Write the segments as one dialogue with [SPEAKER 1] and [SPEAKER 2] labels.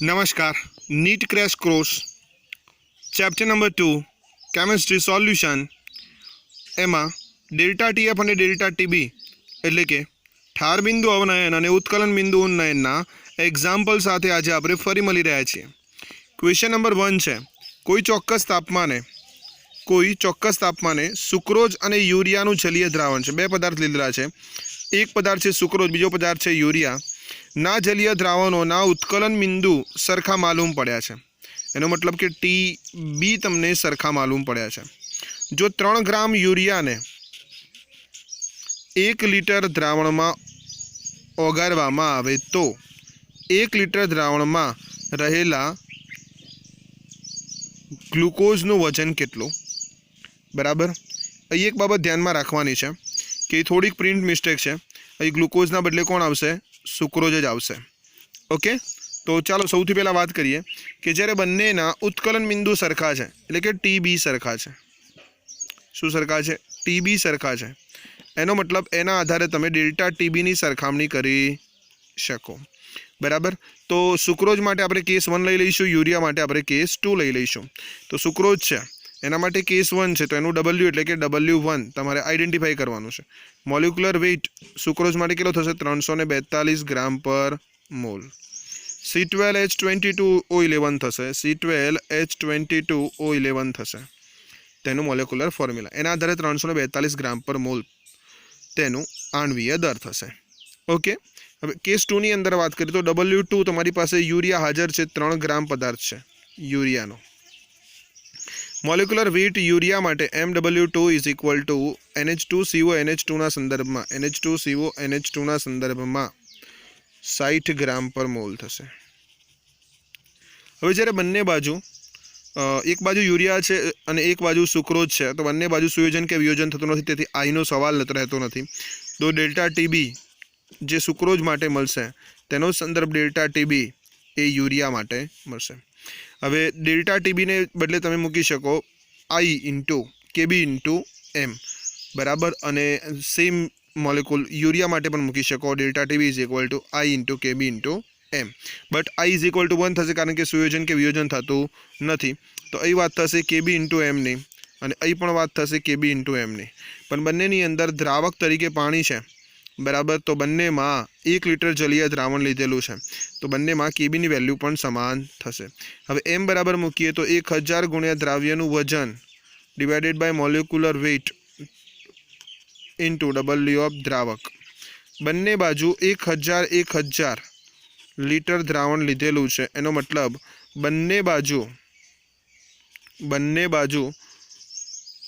[SPEAKER 1] नमस्कार। NEET crash course chapter number 2 chemistry solution एमा delta TF और डेल्टा टीबी एटले के ठार बिंदु अवनयन और उत्कलन बिंदु उन्नयनना एक्जाम्पल साथे आज आपणे फरी मळी रह्या छीए। क्वेश्चन नंबर 1 है कोई चोक्कस तापमाने सुक्रोज और यूरियानु जलीय द्रावण है। बे पदार्थ लीधेला है, एक पदार्थ है सुक्रोज, बीजो पदार्थ है यूरिया ना जलीय द्रावणोना उत्कलन बिंदु सरखा मालूम पड्या छे। एनो मतलब कि टी तमने सरखा मालूम पड्या छे। जो 3 ग्राम यूरिया ने 1 लीटर द्रावण में ओगाळवामां आवे तो 1 लीटर द्रावण में रहेला ग्लूकोजनु वजन केटलुं? बराबर। अहीं एक बाबत ध्यान में राखवानी छे कि थोड़ीक प्रिंट मिस्टेक है। अहीं ग्लूकोजना बदले कोण आवशे? सुक्रोज ज आवशे। ओके, तो चलो सौथी पहला बात करिए कि ज्यारे बंनेना उत्कलन बिंदु सरखा है एटले के टीबी सरखा है। शुं सरखा है? टीबी सरखा है। एनो मतलब एना आधारे तमे डेल्टा टीबी नी सरखामणी करी शको। बराबर। तो सुक्रोज माटे आपणे केस 1 लई लईशुं, यूरिया माटे आपणे केस 2 लई लईशुं। तो सुक्रोज छे एना माटे केस 1 है तो एनु डबल्यू एटले के W1 तमारे आइडेंटिफाई करवानुं छे। मॉलिक्युलर वेट सुक्रोज माटे केटलो थशे? 342 ग्राम पर मोल। C12H22O11 थशे, C12H22O11 थशे तेनु मॉलिक्युलर फॉर्म्युला। एना आधारे 342 ग्राम पर मोल तेनु आणवीय दर थशे। ओके, हवे केस 2 नी अंदर बात करीए तो W2 तमारी पासे यूरिया हाजर है, 3 ग्राम पदार्थ है यूरियानो। मॉलिक्युलर वेट यूरिया माटे MW2 is equal to NH2CO ना संदर्भ में NH2CO ना संदर्भ में 60 ग्राम पर मोल थशे। हवे ज्यारे बंने बाजू एक बाजू यूरिया है और एक बाजू सुक्रोज है तो बंने बाजू सुयोजन के वियोजन थतुं नथी, तेथी आई नो सवाल रहतो नथी। तो डेल्टा टीबी जे सुक्रोज माटे मळशे तेनो संदर्भ डेल्टा टीबी ए यूरिया माटे मळशे। हवे डेल्टा टीबी ने बदले तमे मूकी शको I into KB into M. बराबर। अने सेम मॉलिक्यूल यूरिया माटे पण मूकी शको delta TB is equal to I into KB into M. But I is equal to 1 थशे कारण के सुयोजन के वियोजन थतुं नथी। तो अहीं वात थशे केबी इंटू एम नी अने अहीं पण वात थशे केबी इंटू एम नी। पण बंनेनी अंदर द्रावक तरीके पाणी छे। बराबर। तो बंने में 1 लीटर जलीय द्रावण लीधेलू है तो बंने में केबी नी वेल्यू पण समान थशे। हवे एम बराबर मूकीए तो 1000 गुणिया द्राव्यनु वजन divided by molecular weight into W of द्रावक। बंने बाजू 1000 लीटर द्रावण लीधेलू है, एनो मतलब बंने बाजू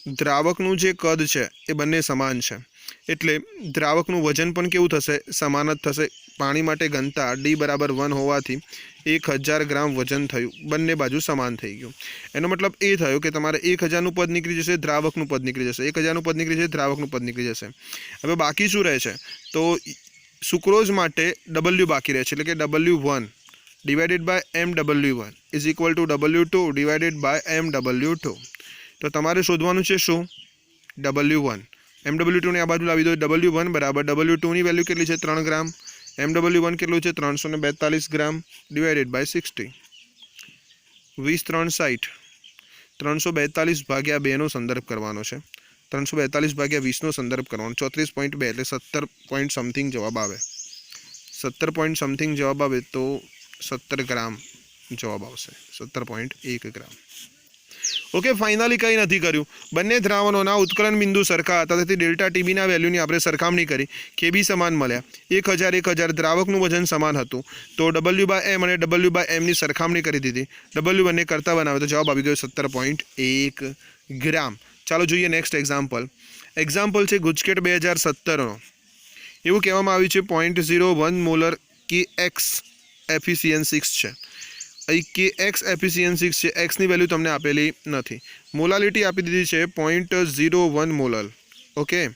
[SPEAKER 1] द्रावकनु जे कद है ए बंने समान है एटले द्रावकनु वजन पण केवुं थशे? समान ज थशे। पाणी माटे घनता D बराबर 1 होवाथी 1000 ग्राम वजन थयुं, बंने बाजू समान थई गयुं। एनो मतलब ए थयो कि तमारे 1000 नुं पद निकળી जशे, द्रावकनुं पद निकળી जशे, 1000 नुं पद निकળી जशे, द्रावकनुं पद निकળી जशे। हवे बाकी शुं रहे छे? तो सुक्रोज माटे W बाकी रहे छे एटले के W1 divided by MW1 is equal to W2 divided by MW2। तो तमारे शोधवानुं छे शुं? W1। MW2 ने आ बाजू लावी दो। W1 बराबर W2 नी वेल्यू केटली छे? 3 ग्राम। MW1 केटलुं छे? 342 gram divided by 60। 20 3 60 342 Bhagya 2 no संदर्भ करवानो छे। 342 भाग्या 20 नो संदर्भ करवानो 34.2 एटले 70 पॉइंट समथिंग जवाब आवे। 70 पॉइंट समथिंग जवाब आवे तो 70 ग्राम जवाब आवशे। 70.1 ग्राम। ओके, फाइनली कई नहीं कर्यु। बंने द्रावणोना उत्कलन बिंदु सरखा हता तेथी डेल्टा टीबी ना वेल्यूनी आपणे सरखामणी करी, केबी समान मळ्या। 1000 द्रावकनुं वजन समान हतुं तो W/M अने W/M नी सरखामणी करी दीधी। W बंने करता बनावे तो जवाब आवी गयो 70.1 ग्राम। चालो जोईए नेक्स्ट एक्जाम्पल छे गुजकेट 2017 नो। एवुं कहेवामां आव्युं छे 0.01 मोलर KX एफिशियन्सी छे। अहीं KX एफिशियन्सी है, एक्स नी वेल्यू तमने आपेली नहीं। मोलालिटी आपी दीधी है 0.01 मोलर। ओके।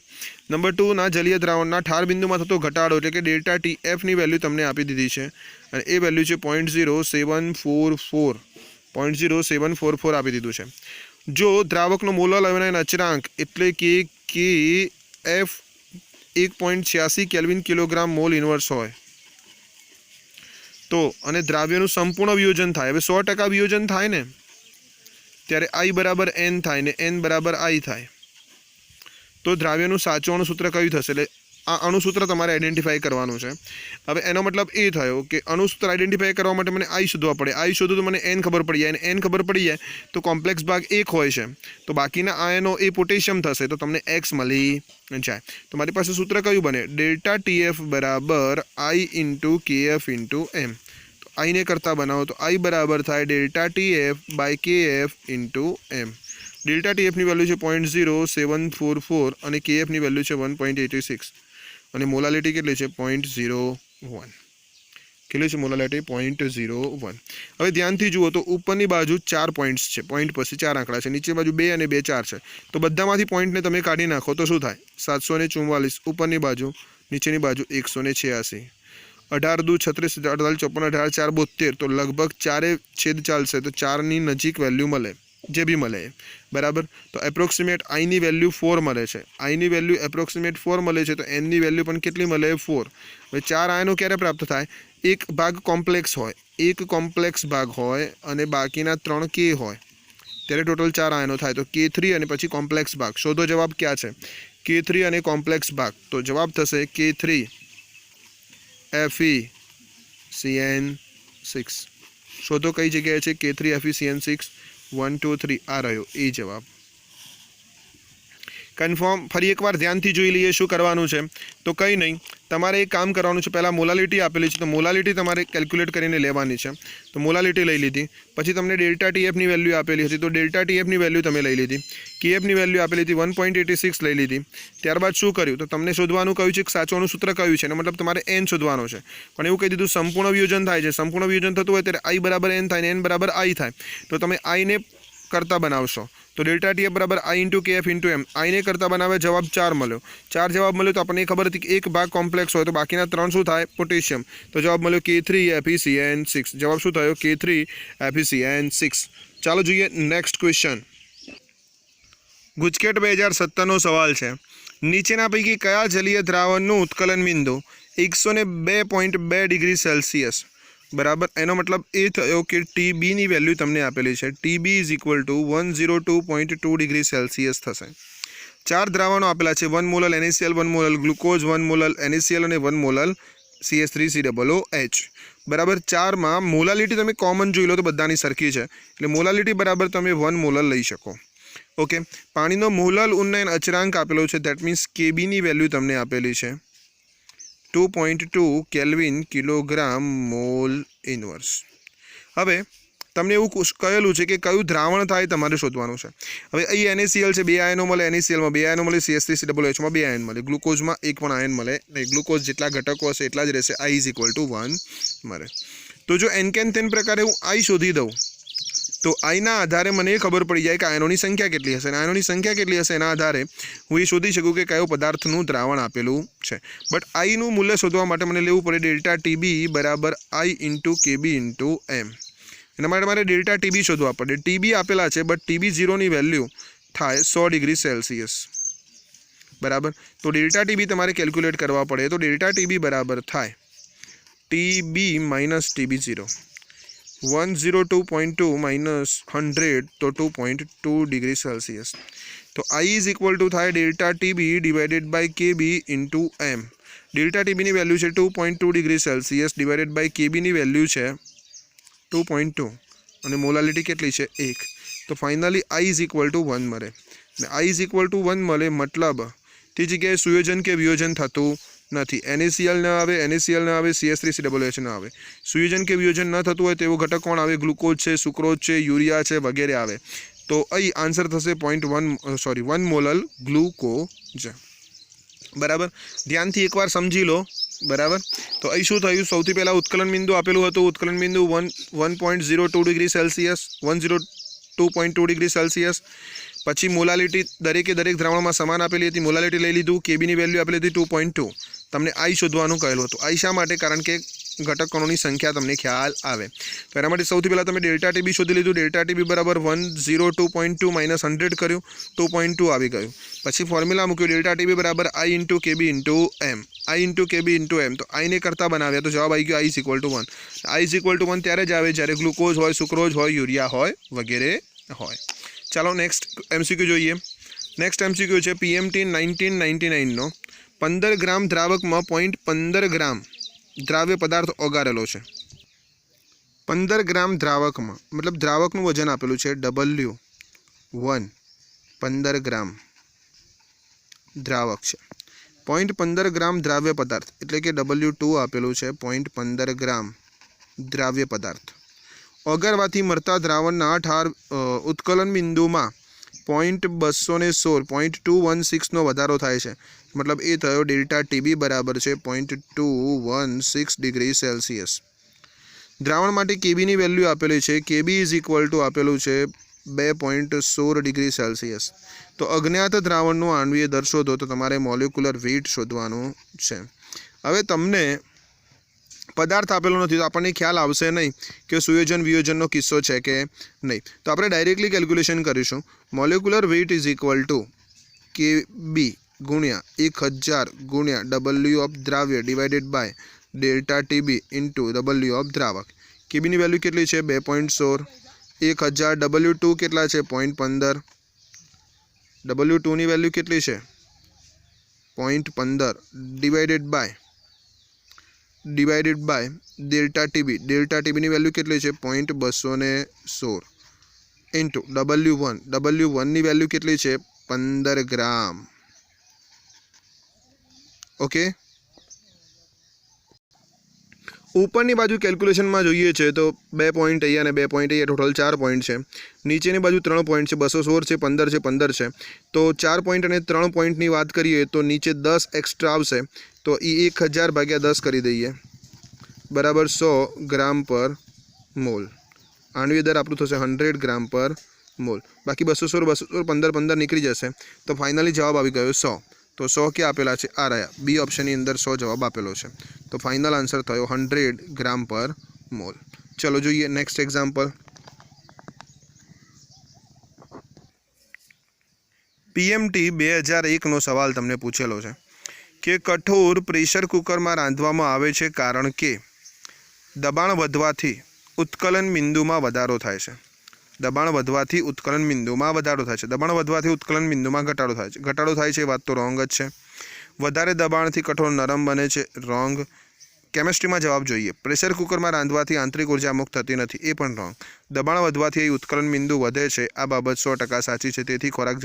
[SPEAKER 1] नंबर 2 ना जलीय द्रावणना ठार बिंदु में थतो घटाडो एटले के डेल्टा TF नी वेल्यू तमने आपी दीधी है अने ए वेल्यू है 0.0744 आपी दीधुं छे। जो द्रावकनो मोलर लवणांक अचळांक एटले के KF 1.86 kelvin kilogram mole inverse होय तो अने द्राव्यનું સંપૂર્ણ વિયોજન થાય, હવે 100% વિયોજન થાય ને ત્યારે I બરાબર N થાય ને N બરાબર I થાય, તો દ્રાવ્યનું સાચું અણુસૂત્ર કયું થશે? એટલે આ અણુસૂત્ર તમારે આઈડેન્ટિફાઈ કરવાનું છે. હવે એનો મતલબ એ થયો કે અણુસૂત્ર આઈડેન્ટિફાઈ કરવા માટે મને I શોધવા પડે. I શોધું તો મને N ખબર પડી જાય, અને N ખબર પડી જાય તો કોમ્પ્લેક્સ ભાગ 1 હોય છે, તો બાકીના આયનો એ પોટેશિયમ થશે, તો તમને X મળી જાય. તો મારી પાસે સૂત્ર કયું બને? ડેલ્ટા TF બરાબર I into KF into M. તો I ને કરતા બનાવો તો I બરાબર થાય delta TF by KF into M. Delta TF ની વેલ્યુ છે 0.0744 અને KF ની વેલ્યુ છે 1.86 અને મોલાલિટી કેટલી છે? 0.01. કેટલી છે મોલાલિટી? 0.01. હવે ધ્યાનથી જુઓ તો ઉપરની બાજુ 4 પોઈન્ટ્સ છે, પોઈન્ટ પછી 4 આંકડા છે, નીચે બાજુ 2 અને 2 4 છે, તો બધામાંથી પોઈન્ટને તમે કાઢી નાખો તો શું થાય? 744 ઉપરની બાજુ, નીચેની બાજુ 186. 18 દુ 36, 48 54, 18 4 72, તો લગભગ 4 છેદ ચાલશે તો 4ની નજીક વેલ્યુ મળે, જે બી મળે બરાબર. તો એપ્રોક્સિમેટ I ની વેલ્યુ 4 મળે છે, I ની વેલ્યુ એપ્રોક્સિમેટ 4 મળે છે, તો N ની વેલ્યુ પણ કેટલી મળે? 4. હવે 4 આયનો ક્યારે પ્રાપ્ત થાય? એક ભાગ કોમ્પ્લેક્સ હોય, એક કોમ્પ્લેક્સ ભાગ હોય અને બાકીના 3 K હોય, ત્યારે ટોટલ 4 આયનો થાય. તો K3 અને પછી કોમ્પ્લેક્સ ભાગ શોધો. જવાબ ક્યાં છે? K3 અને કોમ્પ્લેક્સ ભાગ, તો જવાબ થશે K3 FeCN6. શોધો કઈ જગ્યાએ છે K3 FeCN6? 1 2 3 આ રહ્યો એ જવાબ. કન્ફર્મ? ફરી એકવાર ધ્યાનથી જોઈ લઈએ શું કરવાનું છે. તો કંઈ નહીં, તમારે એક કામ કરવાનું છે. પહેલાં મોલાલિટી આપેલી છે, તો મોલાલિટી તમારે કેલ્ક્યુલેટ કરીને લેવાની છે. તો મોલાલિટી લઈ લીધી, પછી તમને ડેલ્ટા TFની વેલ્યુ આપેલી હતી, તો ડેલ્ટા TFની વેલ્યુ તમે લઈ લીધી. KFની વેલ્યુ આપેલી હતી 1.86 લઈ લીધી. ત્યારબાદ શું કર્યું? તો તમને શોધવાનું કહ્યું છે કે સાચું સૂત્ર કયું છે, એનો મતલબ તમારે N શોધવાનો છે. પણ એવું કહી દીધું સંપૂર્ણ વિયોજન થાય છે. સંપૂર્ણ વિયોજન થતું હોય ત્યારે I બરાબર N થાય ને N બરાબર I થાય, તો તમે I ને કરતા બનાવશો તો ડેલ્ટા TF બરાબર I into KF into M. I ને કરતા બનાવે, જવાબ 4 મળ્યો. 4 જવાબ મળ્યો તો આપણને ખબર હતી કે એક ભાગ કોમ્પ્લેક્સ હોય તો બાકીના 3 શું થાય? પોટેશિયમ. તો જવાબ મળ્યો K3 FeCN6. જવાબ શું થયો? K3 FeCN6. ચાલો જોઈએ નેક્સ્ટ ક્વેશ્ચન. ગુજકેટ 2017નો સવાલ છે. નીચેના પૈકી કયા જલીય દ્રાવણનું ઉત્કલન બિંદુ 102.2 ડિગ્રી સેલ્સિયસ બરાબર? એનો મતલબ એ થયો કે TB ની વેલ્યુ તમને આપેલી છે. TB is equal two 102.2 degree Celsius થશે. 4 દ્રાવણો આપેલા છે, 1 મોલલ NaCl, 1 મોલલ ગ્લુકોઝ, 1 મોલલ NaCl અને 1 મોલલ CH3COOH બરાબર. 4માં મોલાલિટી તમે કોમન જોઈ લો તો બધાની સરખી છે, એટલે મોલાલિટી બરાબર તમે 1 મોલલ લઈ શકો. ઓકે. પાણીનો મોલલ ઉન્નયન અચળાંક આપેલો છે, દેટ મીન્સ KB ની વેલ્યુ તમને આપેલી છે 2.2 કેલ્વિન કિલોગ્રામ મોલ ઇનવર્સ. હવે તમને એવું કહેલું છે કે કયું દ્રાવણ થાય તમારે શોધવાનું છે. હવે અહીં NaCl છે, 2 આયનો મળે, NaClમાં 2 આયનો મળે, CH3COOHમાં 2 આયન મળે, ગ્લુકોઝમાં 1 પણ આયન મળે નહીં. ગ્લુકોઝ જેટલા ઘટકો હશે એટલા જ રહેશે. I ઇઝ ઇક્વલ ટુ 1 મળે. તો જો n પ્રકારે હું I શોધી દઉં તો I ના આધારે મને એ ખબર પડી જાય કે આયનોની સંખ્યા કેટલી હશે, અને આયનોની સંખ્યા કેટલી હશે એના આધારે હું એ શોધી શકું કે કયો પદાર્થનું દ્રાવણ આપેલું છે. બટ આઈનું મૂલ્ય શોધવા માટે મને લેવું પડે ડેલ્ટા TB બરાબર I into KB into M. એના માટે મારે ડેલ્ટા TB શોધવા પડે. TB આપેલા છે, બટ TB 0ની વેલ્યુ થાય 100 ડિગ્રી સેલ્સિયસ બરાબર. તો ડેલ્ટા TB તમારે કેલ્ક્યુલેટ કરવા પડે, તો ડેલ્ટા TB બરાબર થાય TB માઇનસ TB 0. 102.2 માઇનસ 100 તો 2.2 ડિગ્રી સેલ્સિયસ. તો I ઇઝ ઇક્વલ ટુ થાય delta TB divided by KB into M. Delta TBની વેલ્યુ છે 2.2 ડિગ્રી સેલ્સિયસ ડિવાઇડેડ બાય KBની વેલ્યુ છે 2.2 અને મોલાલિટી કેટલી છે? 1. તો finally I is equal to 1 મળે. અને I ઇઝ ઇક્વલ ટુ 1 મળે મતલબ તે જગ્યાએ સુયોજન કે વિયોજન થતું નથી. NaCl ન આવે, NaCl ન આવે, CH3COOH ન આવે. સુયોજન કે વિયોજન ન થતું હોય તેવો ઘટક કોણ આવે? ગ્લુકોઝ છે, સુક્રોઝ છે, યુરિયા છે વગેરે આવે. તો અહીં આન્સર થશે 1 મોલલ ગ્લુકોઝ બરાબર. ધ્યાનથી એકવાર સમજી લો બરાબર. તો અહીં શું થયું? સૌથી પહેલાં ઉત્કલન બિંદુ આપેલું હતું. ઉત્કલન બિંદુ 1.02 ડિગ્રી સેલ્સિયસ, 102.2 ડિગ્રી સેલ્સિયસ. પછી મોલાલિટી દરેકે દરેક દ્રાવણમાં સમાન આપેલી હતી, મોલાલિટી લઈ લીધું. KBની વેલ્યુ આપેલી હતી 2.2. તમને I શોધવાનું કહેલું હતું. I શા માટે? કારણ કે ઘટકોની સંખ્યા તમને ખ્યાલ આવે. તો એના માટે સૌથી પહેલાં તમે ડેલ્ટા TB શોધી લીધું. ડેલ્ટા TB બરાબર 102.2 માઇનસ 100 કર્યું, 2.2 આવી ગયું. પછી ફોર્મ્યુલા મૂક્યું ડેલ્ટા TB બરાબર I into KB into M. I into K B into M, तो आई ने करता बनाव्या तो जवाब आई गयो I equal to 1। I equal to 1 त्यारे ज आवे ज्यारे ग्लूकोज होय, सुक्रोज होय, यूरिया होय वगैरे होय। चलो नेक्स्ट एमसीक्यू जोईए। नेक्स्ट एमसीक्यू है पीएमटी 1999 नो 15 ग्राम द्रावक में 0.15 ग्राम द्राव्य पदार्थ ओगारेलो है। 15 ग्राम द्रावक में मतलब द्रावकનું वजन आपेલું છે W1 15 ग्राम द्रावक है। 0.15 ग्राम द्राव्य पदार्थ એટલે કે W2 આपेલું છે 0.15 ग्राम द्राव्य पदार्थ ओगारवाथी मरता द्रावणना ठार उत्कलन बिंदु में 0.216 0.216 नो वधारो थाय छे। मतलब ए थयो डेल्टा टीबी बराबर है 0.216 डिग्री सेल्सियस। द्रावण माटे केबी नी वेल्यू आपेली है, केबी इज इक्वल टू आपेलू है 2.16 डिग्री सेल्सियस। तो अज्ञात द्रावणનું आणવીય દર શોધો तो तमारे मोलिक्युलर वेट शोधवानुं छे। हवे तमने पदार्थ आपेलो नहीं तो आपने ख्याल आवशे नहीं कि सुयोजन वियोजन किस्सो है कि नहीं, तो आप डायरेक्टली केल्क्युलेशन करीशुं। Molecular weight is equal to K B गुणिया 1000 गुणिया डबल्यू ऑफ द्राव्य divided by delta TB into W of द्रावक। केबी की वेल्यू केटली है 2.16, 1000 W2 केटला है 0.15, W2 की वेल्यू केटली है 0.15 डिवाइडेड बाय डेल्टा टीबी की वेल्यू केटली है 0.216 इंटू W1 की वेल्यू केटली है 15 ग्राम। ओके उपरनी बाजू केल्क्युलेशन में जोईए छे तो 2 पॉइंट अहींया ने 2 पॉइंट अहींया टोटल 4 पॉइंट है। नीचेनी बाजू 3 पॉइंट है 216 है 15 है 15 है। तो 4 पॉइंट और 3 पॉइंट की बात करिए तो नीचे 10 एक्स्ट्रा आवशे तो ये 1000 भाग्या 10 करी दईए बराबर 100 ग्राम पर मोल। आणवीय दर आपणुं थशे 100 ग्राम पर मोल। बाकी 216 216 15 15 निकली जशे तो फाइनली जवाब आवी गयो 100। तो 100 क्या आपेला है आ रहा बी ऑप्शन की अंदर 100 जवाब आपेलो है। तो फाइनल आंसर थयो 100 ग्राम पर मोल। चलो जोईए नेक्स्ट एग्जाम्पल। पीएमटी 2001 नो सवाल तमने पूछेलो है कि कठोर प्रेशर कुकर में रांधवामां आवे छे कारण के दबाण वधवाथी उत्कलन बिंदु में वधारो थाय छे। दबाण वधवाथी उत्कलन बिंदु में वधारो थाय छे, दबाण वधवाथी उत्कलन बिंदु में घटाडो थाय छे। घटाडो थाय छे वात तो रोंग ज छे। वधारे दबाणथी कठोर नरम बने छे, रोंग। केमिस्ट्री में जवाब जोईए। प्रेशर कुकर में रांधवाथी आंतरिक ऊर्जा मुक्त थती नथी, ए पण रोंग। दबाण वधवाथी उत्कलन बिंदु वधे छे, आ बाबत 100% साची छे। तेथी खोराक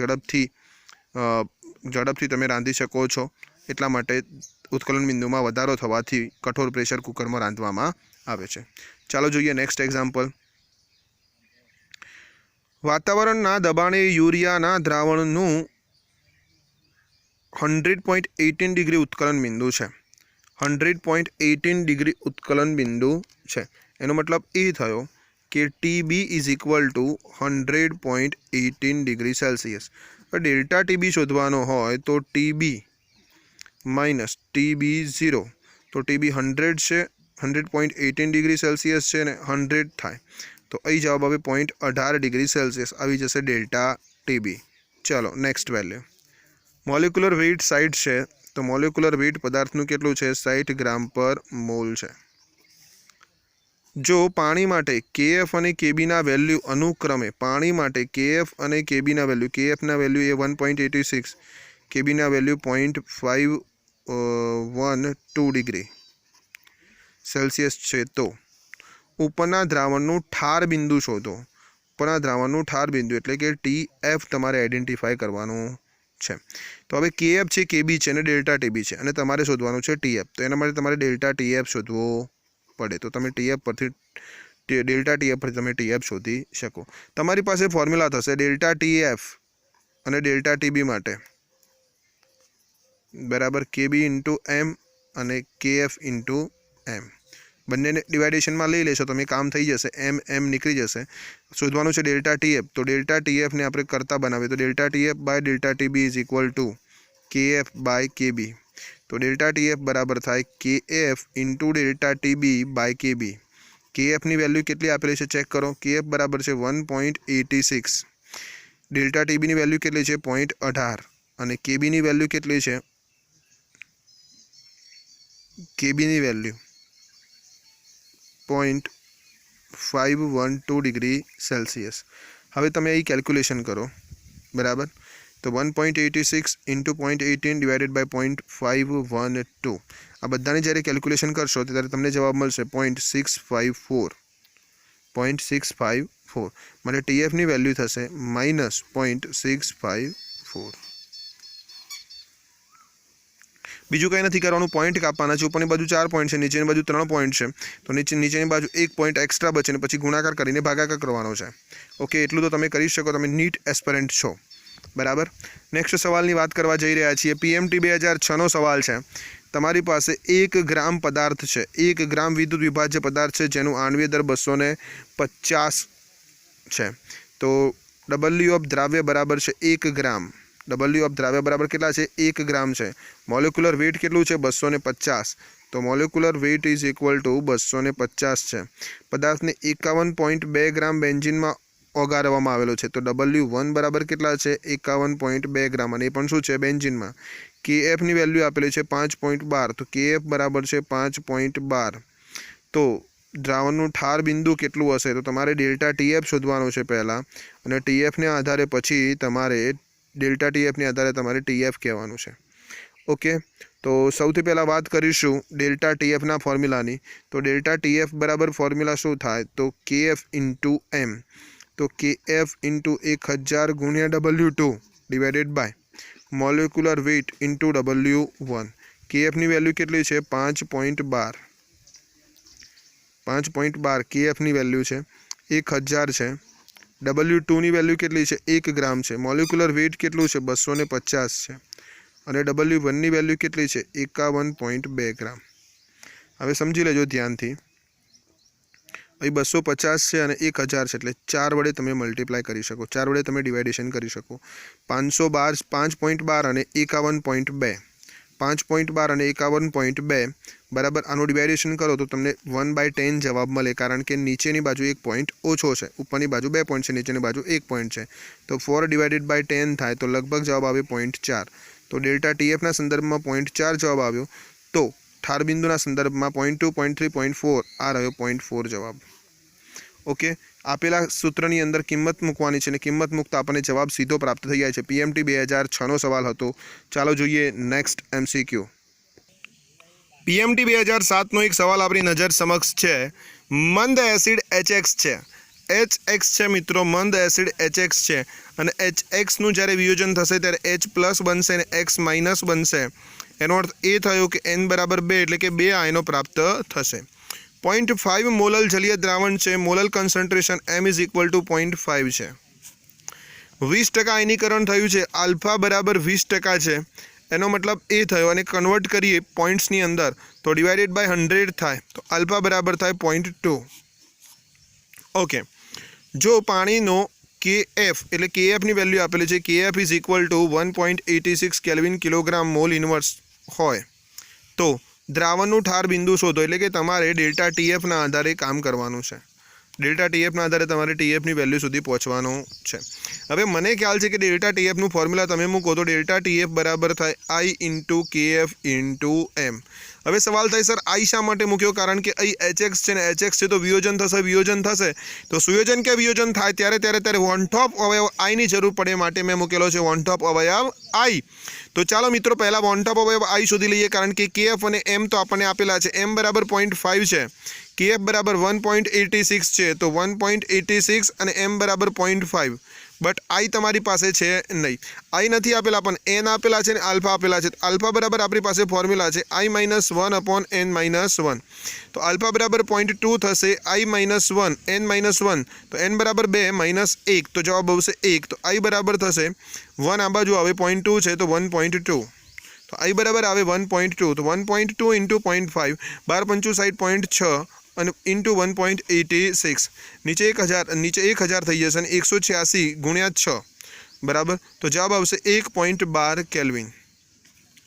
[SPEAKER 1] झड़पथी तमे रांधी शको छो, एटला माटे उत्कलन बिंदु में वधारो थवाथी कठोर प्रेशर कुकर में रांधवामां आवे छे। चालो जोईए नेक्स्ट एग्जाम्पल। वातावरणना दबाणे यूरियाना द्रावणनुं 100.18 डिग्री उत्कलन बिंदु है। 100.18 डिग्री उत्कलन बिंदु है। एनो मतलब ए थयो कि TB is equal to 100.18 degree Celsius. Delta TB शोधवानो होय तो टीबी माइनस टीबी 0 तो टीबी 100 है, 100.18 डिग्री सेल्सियस है ने 100 थाय तो अही जवाब आवे 0.18 डिग्री सेल्सियस आवी जशे डेल्टा टीबी। चलो नेक्स्ट वैल्यू। मोलिक्युलर वेट 60 है तो मोलिक्युलर वेट पदार्थનું કેટલું છે 60 ग्राम पर मोल है। जो पानी माटे केएफ અને केबी ना वेल्यू अनुक्रमे पानी माटे केएफ અને केबी ना वेल्यू केएफ ना वेल्यू ए 1.86 केबी ना वेल्यू 0.512 डिग्री सेल्सियस है। तो उपरना द्रावणનું ठार बिंदु शोधो। उपरना द्रावणનું ठार बिंदु एटले के टीएफ तमारे आइडेंटिफाई करवानुं है। तो हवे केएफ है केबी है डेल्टा टीबी है और तमारे शोधवानुं है टीएफ। तो एना माटे तमारे डेल्टा टीएफ शोधवो पड़े। तो तमे टीएफ परथी डेल्टा टीएफ पर तमे टीएफ शोधी शको। तमारी पासे फॉर्म्युला थशे डेल्टा टीएफ और डेल्टा टीबी माटे बराबर केबी इंटू एम और केएफ इंटू एम। बने डिवाइडेशन में लई लेशो तो काम थी जैसे एम एम निकली जैसे। शोधवानुं छे डेल्टा टीएफ तो डेल्टा टीएफ ने आपणे करता बनावीए तो delta TF by delta TB is equal to KF by KB. तो डेल्टा टीएफ बराबर थाय KF into delta TB by KB. KF नी वेल्यू केटली आपेली छे चेक करो। केएफ बराबर छे 1.86, डेल्टा टीबी नी वेल्यू केटली छे 0.18 और केबी नी वेल्यू केटली छे કેબીની વેલ્યુ 0.512 ડિગ્રી સેલ્સિયસ. હવે તમે અહીં કેલ્ક્યુલેશન કરો, બરાબર. તો 1.86 ઇન્ટુ 0.18 ડિવાઇડેડ બાય 0.512, આ બધાની જ્યારે કેલ્ક્યુલેશન કરશો ત્યારે તમને જવાબ મળશે 0.654. માટે ટીએફની વેલ્યુ થશે -0.654. બીજું કંઈ નથી કરવાનું, પોઈન્ટ કાપવાના છે. ઉપરની બાજુ 4 પોઈન્ટ છે, નીચેની બાજુ 3 પોઈન્ટ છે. તો નીચેની બાજુ 1 પોઈન્ટ એક્સ્ટ્રા બચે ને પછી ગુણાકાર કરીને ભાગાકાર કરવાનો છે. ઓકે, એટલું તો તમે કરી શકો, તમે નીટ એસ્પિરન્ટ છો, બરાબર. નેક્સ્ટ સવાલની વાત કરવા જઈ રહ્યા છીએ. પીએમટી 2006નો સવાલ છે. તમારી પાસે 1 ગ્રામ પદાર્થ છે, 1 ગ્રામ વિદ્યુત વિભાજ્ય પદાર્થ છે જેનું આણ્વીય દર 250 છે. તો ડબલ્યુ ઓફ દ્રાવ્ય બરાબર છે 1 ગ્રામ. ડબલ્યુ ઓફ દ્રાવ્ય બરાબર કેટલા છે? 1 ગ્રામ છે. મોલેક્યુલર વેઇટ કેટલું છે? 250. તો molecular weight is equal to 250 છે. પદાર્થને 51.2 ગ્રામ બેન્ઝીનમાં ઓગાળવામાં આવેલો છે. તો W1 બરાબર કેટલા છે? 51.2 ગ્રામ. અને એ પણ શું છે? બેન્ઝીનમાં. KFની વેલ્યુ આપેલી છે 5.12. તો KF બરાબર છે 5.12. તો દ્રાવણનું ઠાર બિંદુ કેટલું હશે? તો તમારે ડેલ્ટા TF શોધવાનું છે પહેલાં, અને TFને આધારે પછી તમારે ડેલ્ટા TFને આધારે તમારે TF કહેવાનું છે. ઓકે, તો સૌથી પહેલાં વાત કરીશું ડેલ્ટા TFના ફોર્મ્યુલાની. તો ડેલ્ટા TF બરાબર ફોર્મ્યુલા શું થાય? તો KF ઇન્ટુ M. તો KF ઇન્ટુ 1000 ગુણ્યા W2 divided by molecular weight into W1. KFની વેલ્યુ કેટલી છે? 5.12. 5.12 KFની વેલ્યુ છે. 1000 છે. W2ની વેલ્યુ કેટલી છે? 1 ગ્રામ છે. મોલેક્યુલર વેઇટ કેટલું છે? 250 છે. અને W1ની વેલ્યુ કેટલી છે? 51.2 ગ્રામ. હવે સમજી લેજો ધ્યાનથી. અહીં 250 છે અને 1000 છે, એટલે 4 વડે તમે મલ્ટીપ્લાય કરી શકો, 4 વડે તમે ડિવાઇડેશન કરી શકો. 512 5.12 અને 51.2. 5.12 અને 51.2 બરાબર આનું ડિવાઇડેશન કરો તો તમને 1/10 જવાબ મળે, કારણ કે નીચેની બાજુ 1 પોઈન્ટ ઓછો છે, ઉપરની બાજુ 2 પોઈન્ટ છે, નીચેની બાજુ 1 પોઈન્ટ છે. તો 4/10 થાય તો લગભગ જવાબ આવે 0.4. તો ડેલ્ટા TFના સંદર્ભમાં 0.4 જવાબ આવ્યો. તો ઠાર બિંદુના સંદર્ભમાં 0.2 0.3 0.4 આ રહ્યો 0.4 જવાબ. ઓકે, આપેલા સૂત્રની અંદર કિંમત મૂકવાની છે અને કિંમત મૂકતા આપણને જવાબ સીધો પ્રાપ્ત થઈ જાય છે. PMT 2006નો સવાલ હતો. ચાલો જોઈએ નેક્સ્ટ MCQ. PMT 2007નો એક સવાલ આપણી નજર સમક્ષ છે. મંદ એસિડ HX છે. HX છે મિત્રો, મંદ એસિડ HX છે. અને HXનું જ્યારે વિયોજન થશે ત્યારે H પ્લસ બનશે અને X માઇનસ બનશે. એનો અર્થ એ થયો કે N બરાબર 2, એટલે કે 2 આયનો પ્રાપ્ત થશે. 0.5 મોલલ જલીય દ્રાવણ છે. Molal concentration M is equal to 0.5 છે. 20% આયનીકરણ થયું છે. આલ્ફા બરાબર 20% છે. એનો મતલબ એ થયો, અને કન્વર્ટ કરીએ પોઈન્ટ્સની અંદર તો ડિવાઇડેડ બાય 100 થાય તો આલ્ફા બરાબર થાય 0.2. ઓકે, જો પાણીનો KF એટલે KFની વેલ્યુ આપેલી છે, KF is equal two 1.86 kelvin kilogram mall inverse હોય તો દ્રાવણનું ઠાર બિંદુ શોધો. એટલે કે તમારે ડેલ્ટા TFના આધારે કામ કરવાનું છે. ડેલ્ટા TFના આધારે તમારે TFની વેલ્યુ સુધી પહોંચવાનું છે. હવે મને ખ્યાલ છે કે ડેલ્ટા TFનું ફોર્મ્યુલા તમે મૂકો તો ડેલ્ટા TF બરાબર થાય I into KF into M. હવે સવાલ થાય સર I શા માટે મૂક્યો? કારણ કે અહીં HX છે ને HX છે તો વિયોજન થશે તો સુયોજન કે વિયોજન થાય ત્યારે વન ટોપ અવયવ આઈની જરૂર પડે, માટે મેં મૂકેલો છે વન ટોપ અવયવ I. તો ચાલો મિત્રો પહેલાં વન ટોપ અવયવ I શોધી લઈએ, કારણ કે KF અને M તો આપણને આપેલા છે. M બરાબર 0.5 છે, KF બરાબર 1.86 છે. તો 1.86 અને M બરાબર 0.5. બટ I તમારી પાસે છે નહીં. I નથી આપેલા, પણ N આપેલા છે અને આલ્ફા આપેલા છે. આલ્ફા બરાબર આપણી પાસે ફોર્મ્યુલા છે I-1/N-1. તો આલ્ફા બરાબર 0.2 થશે. I-1 N-1 તો N બરાબર 2 -1 તો જવાબ આવશે 1. તો I બરાબર થશે 1 આ બાજુ આવે 0.2 છે તો 1.2. તો I બરાબર આવે 1.2. તો 1.2 ઇન્ટુ 0.5 12 65.6 અને ઇન્ટુ 1.86 નીચે 1000 થઈ જશે અને 186 ગુણ્યા 6 બરાબર. તો જવાબ આવશે 1.12 કેલ્વિન.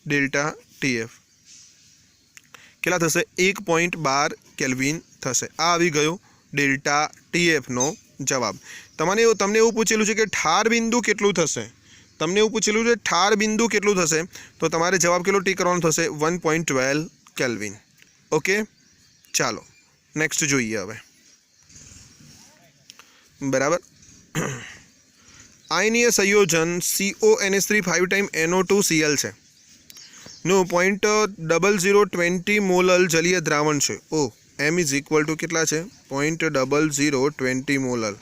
[SPEAKER 1] ડેલ્ટા TF કેટલા થશે? 1.12 કેલ્વિન થશે. આ આવી ગયો ડેલ્ટા TFનો જવાબ. તમને એવું પૂછેલું છે કે ઠાર બિંદુ કેટલું થશે? તો તમારે જવાબ કેટલો ટી કરવાનો થશે? 1.12 કેલ્વિન. ઓકે, ચાલો નેક્સ્ટ જોઈએ હવે. બરાબર, આયનીય સંયોજન CONH3 5 ટાઈમ NO2Cl છે નું 0.0020 મોલર જલીય દ્રાવણ છે. ઓ M ઇઝ ઇક્વલ ટુ કેટલા છે? 0.0020 મોલર.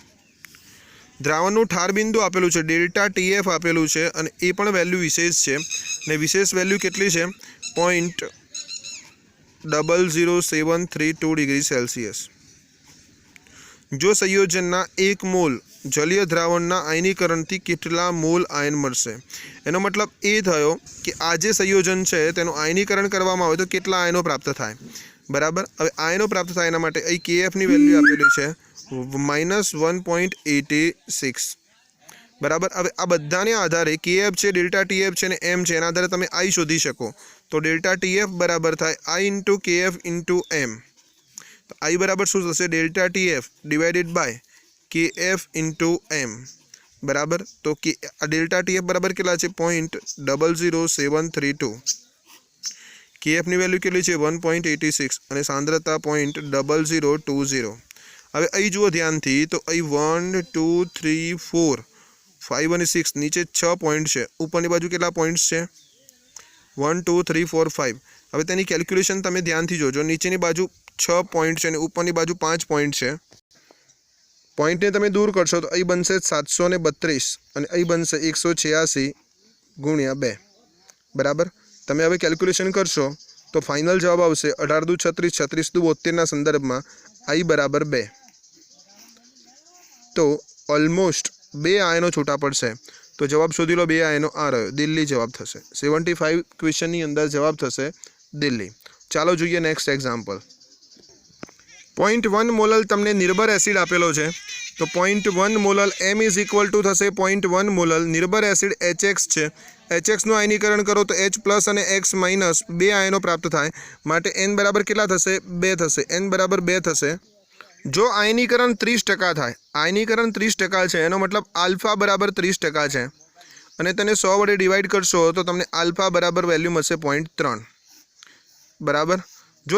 [SPEAKER 1] દ્રાવણનું ઠાર બિંદુ આપેલું છે, ડેલ્ટા TF આપેલું છે અને એ પણ વેલ્યુ વિશેષ છે ને વિશેષ વેલ્યુ કેટલી છે? 0.00732 ડિગ્રી સેલ્સિયસ. જો સંયોજનના 1 મોલ જલીય દ્રાવણના આયનીકરણથી કેટલા મોલ આયન મળશે? એનો મતલબ એ થયો કે આ જે સંયોજન છે તેનું આયનીકરણ કરવામાં આવે તો કેટલા આયનો પ્રાપ્ત થાય. બરાબર, હવે આયનો પ્રાપ્ત થાય એના માટે અહીં KFની વેલ્યુ આપેલી છે -1.86. બરાબર, હવે આ બધાને આધારે KF છે, ડેલ્ટા TF છે અને M છે, એના આધારે તમે I શોધી શકો. તો ડેલ્ટા TF બરાબર થાય I into KF into M. તો I બરાબર શું થશે? Delta TF divided by KF into M. બરાબર, તો આ ડેલ્ટા TF બરાબર કેટલા છે? 0.00732. KFની વેલ્યુ કેટલી છે? 1.86 અને સાંદ્રતા 0.0020. હવે અહીં જુઓ ધ્યાનથી, તો અહીં 1 2 3 4 5 અને 6 નીચે 6 પોઈન્ટ છે, ઉપરની બાજુ કેટલા પોઈન્ટ્સ છે? 1 2 3 4 5. હવે તેની કેલ્ક્યુલેશન તમે ધ્યાનથી જોજો. નીચેની બાજુ 6 પોઈન્ટ છે અને ઉપરની બાજુ 5 પોઈન્ટ છે. પોઈન્ટને તમે દૂર કરશો તો અહીં બનશે 732 અને અહીં બનશે 186 ગુણ્યા 2. બરાબર, તમે હવે કેલ્ક્યુલેશન કરશો તો ફાઇનલ જવાબ આવશે 18 દુ 36, 36 દુ 72ના સંદર્ભમાં I બરાબર 2. તો ઓલમોસ્ટ 2 આયનો છૂટા પડશે. તો જવાબ શોધી લો. 2 આયનો આ રહ્યો, દિલ્હી જવાબ થશે. 75 ક્વેશ્ચનની અંદર જવાબ થશે દિલ્હી. ચાલો જોઈએ નેક્સ્ટ એક્ઝામ્પલ. 0.1 મોલર તમને નિર્ભર એસિડ આપેલો છે, તો 0.1 molar M is equal two થશે 0.1 મોલર નિર્ભર એસિડ HX છે. HXનું આયનીકરણ કરો તો H પ્લસ અને X માઇનસ 2 આયનો પ્રાપ્ત થાય. માટે N બરાબર કેટલા થશે? 2 થશે. N બરાબર 2 થશે. જો આયનીકરણ 30% થાય, આયનીકરણ 30% છે, એનો મતલબ આલ્ફા બરાબર 30% છે અને તેને 100 વડે ડિવાઈડ કરશો તો તમને આલ્ફા બરાબર વેલ્યુ મળશે 0.3. બરાબર, જો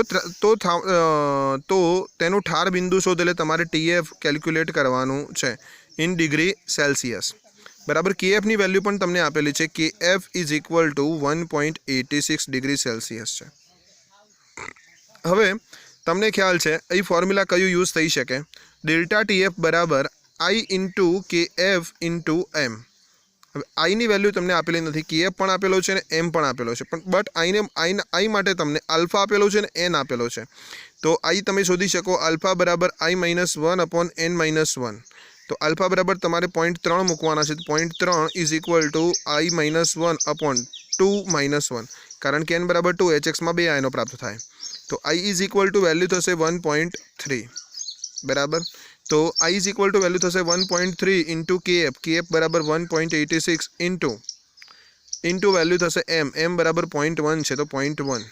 [SPEAKER 1] તો તેનું ઠાર બિંદુ શોધ, એટલે તમારે TF કેલ્ક્યુલેટ કરવાનું છે ઇન ડિગ્રી સેલ્સિયસ. બરાબર, KFની વેલ્યુ પણ તમને આપેલી છે. KF is equal two 1.86 degree Celsius છે. હવે તમને ખ્યાલ છે અહીં ફોર્મ્યુલા કયું યુઝ થઈ શકે? ડેલ્ટા TF બરાબર I into KF into M. હવે આઈની વેલ્યુ તમને આપેલી નથી, KF પણ આપેલો છે અને M પણ આપેલો છે, પણ બટ આઈ માટે તમને આલ્ફા આપેલો છે અને N આપેલો છે. તો I તમે શોધી શકો આલ્ફા બરાબર I-1 અપોન N-1. તો આલ્ફા બરાબર તમારે 0.3 મૂકવાના છે. 0.3 is equal two I-1 upon 2-1, કારણ કે N બરાબર 2, HXમાં 2 આયનો પ્રાપ્ત થાય. તો I is equal two value થશે 1.3. બરાબર, તો I is equal two value થશે 1.3 ઇન્ટુ KF બરાબર 1.86 ઇન્ટુ વેલ્યુ થશે M બરાબર 0.1 છે, તો 0.1.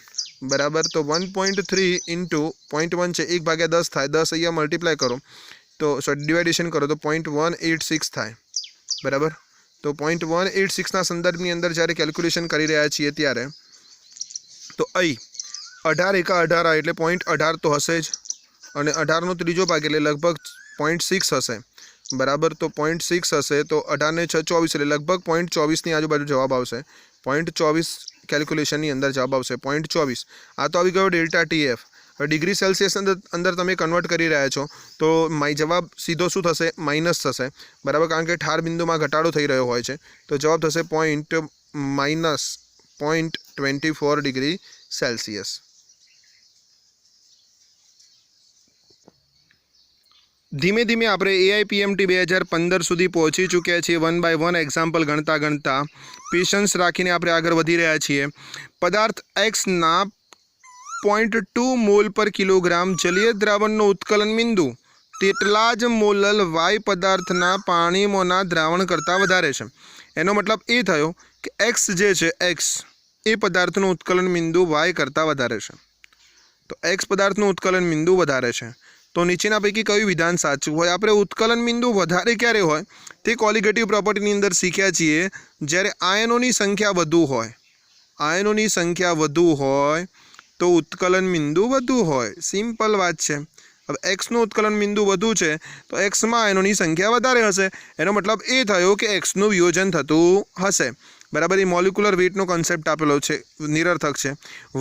[SPEAKER 1] બરાબર, તો 1.3 ઇન્ટુ 0.1 છે, 1/10 થાય. 10 અહીંયા મલ્ટીપ્લાય કરો તો ડિવાઇડેશન કરો તો 0.186 થાય. બરાબર, તો 0.186ના સંદર્ભની અંદર જ્યારે કેલ્ક્યુલેશન કરી રહ્યા છીએ ત્યારે તો અહીં 18 એકા 18 એટલે 0.18 તો હશે જ, અને 18નો ત્રીજો ભાગ એટલે લગભગ 0.6 હશે. બરાબર, તો 0.6 હશે, તો 18 ને 6 24 એટલે લગભગ 0.24ની આજુબાજુ જવાબ આવશે. 0.24 કેલ્ક્યુલેશનની અંદર જવાબ આવશે 0.24. આ તો આવી ગયો ડેલ્ટા TF. હવે ડિગ્રી સેલ્સિયસ અંદર તમે કન્વર્ટ કરી રહ્યા છો તો જવાબ સીધો શું થશે? માઇનસ થશે. બરાબર, કારણ કે ઠાર બિંદુમાં ઘટાડો થઈ રહ્યો હોય છે, તો જવાબ થશે -0.24 ડિગ્રી સેલ્સિયસ. ધીમે ધીમે આપણે AIPMT 2015 સુધી પહોંચી ચૂક્યા છીએ. 1 બાય 1 એક્ઝામ્પલ ગણતા પેશન્સ રાખીને આપણે આગળ વધી રહ્યા છીએ. પદાર્થ Xના 0.2 મોલ પર કિલોગ્રામ જલીય દ્રાવણનો ઉત્કલન બિંદુ તેટલા જ મોલલ Y પદાર્થના પાણીમાંના દ્રાવણ કરતાં વધારે છે. એનો મતલબ એ થયો કે X જે છે X એ પદાર્થનું ઉત્કલન બિંદુ Y કરતાં વધારે છે. તો X પદાર્થનું ઉત્કલન બિંદુ વધારે છે. તો નીચેના પૈકી કયું વિધાન સાચું હોય? આપણે ઉત્કલન બિંદુ વધારે ક્યારે હોય તે કોલિગેટિવ પ્રોપર્ટીની અંદર શીખ્યા છીએ, જ્યારે આયનોની સંખ્યા વધુ હોય. આયનોની સંખ્યા વધુ હોય तो उत्कलन बिंदु वधु होय। सिंपल बात है। अब एक्स નું उत्कलन बिंदु વધુ છે તો एक्स માં આયનોની સંખ્યા વધારે હશે। એનો મતલબ એ થયો કે एक्स નું વિયોજન થતું હશે। બરાબર। એ મોલિક્યુલર વેટનો કોન્સેપ્ટ આપેલો છે, નિરર્થક છે।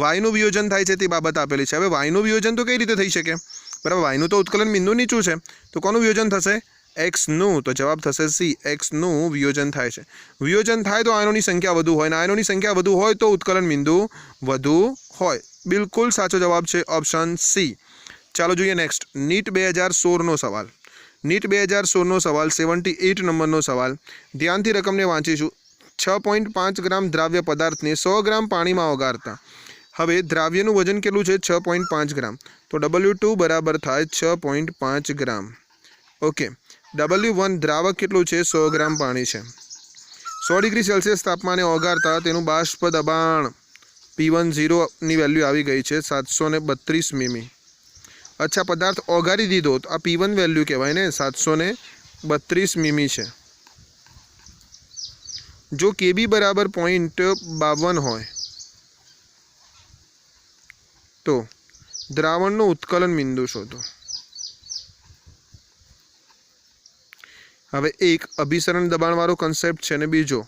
[SPEAKER 1] y નું વિયોજન થાય છે તે બાબત આપેલી છે। હવે y નું વિયોજન તો કઈ રીતે થઈ શકે? બરાબર। y નું તો उत्कलन बिंदु નીચું છે તો કોનું વિયોજન થશે? एक्स નું। તો જવાબ થશે સી, एक्स નું વિયોજન થાય છે। વિયોજન થાય તો આયનોની સંખ્યા વધુ હોય, અને આયનોની સંખ્યા વધુ હોય તો उत्कलन बिंदु વધુ હોય। બિલકુલ સાચો જવાબ છે ઓપ્શન સી। ચાલો જોઈએ નેક્સ્ટ, નીટ 2016નો સવાલ। નીટ 2016નો સવાલ 78 નંબરનો સવાલ। ધ્યાનથી રકમને વાંચીશું। 6.5 ગ્રામ દ્રાવ્ય પદાર્થને 100 ગ્રામ પાણીમાં ઓગાળતા હવે દ્રાવ્યનું વજન કેટલું છે? 6.5 ગ્રામ। તો W2 બરાબર થાય 6.5 ગ્રામ। ઓકે। W1 દ્રાવક કેટલું છે? 100 ગ્રામ પાણી છે। 100 ડિગ્રી સેલ્સિયસ તાપમાને ઓગાળતા તેનું બાષ્પ દબાણ P10ની વેલ્યુ આવી ગઈ છે 732 મીમી। अच्छा, पदार्थ ओगाड़ी दीधो तो आ P1 वेल्यू कहवाय ने 732 मीमी है। जो KB बराबर 0.52 होय तो द्रावणनो उत्कलन बिंदु शोधो। हवे एक अभिसरण दबाण वाळो कॉन्सेप्ट है ने बीजो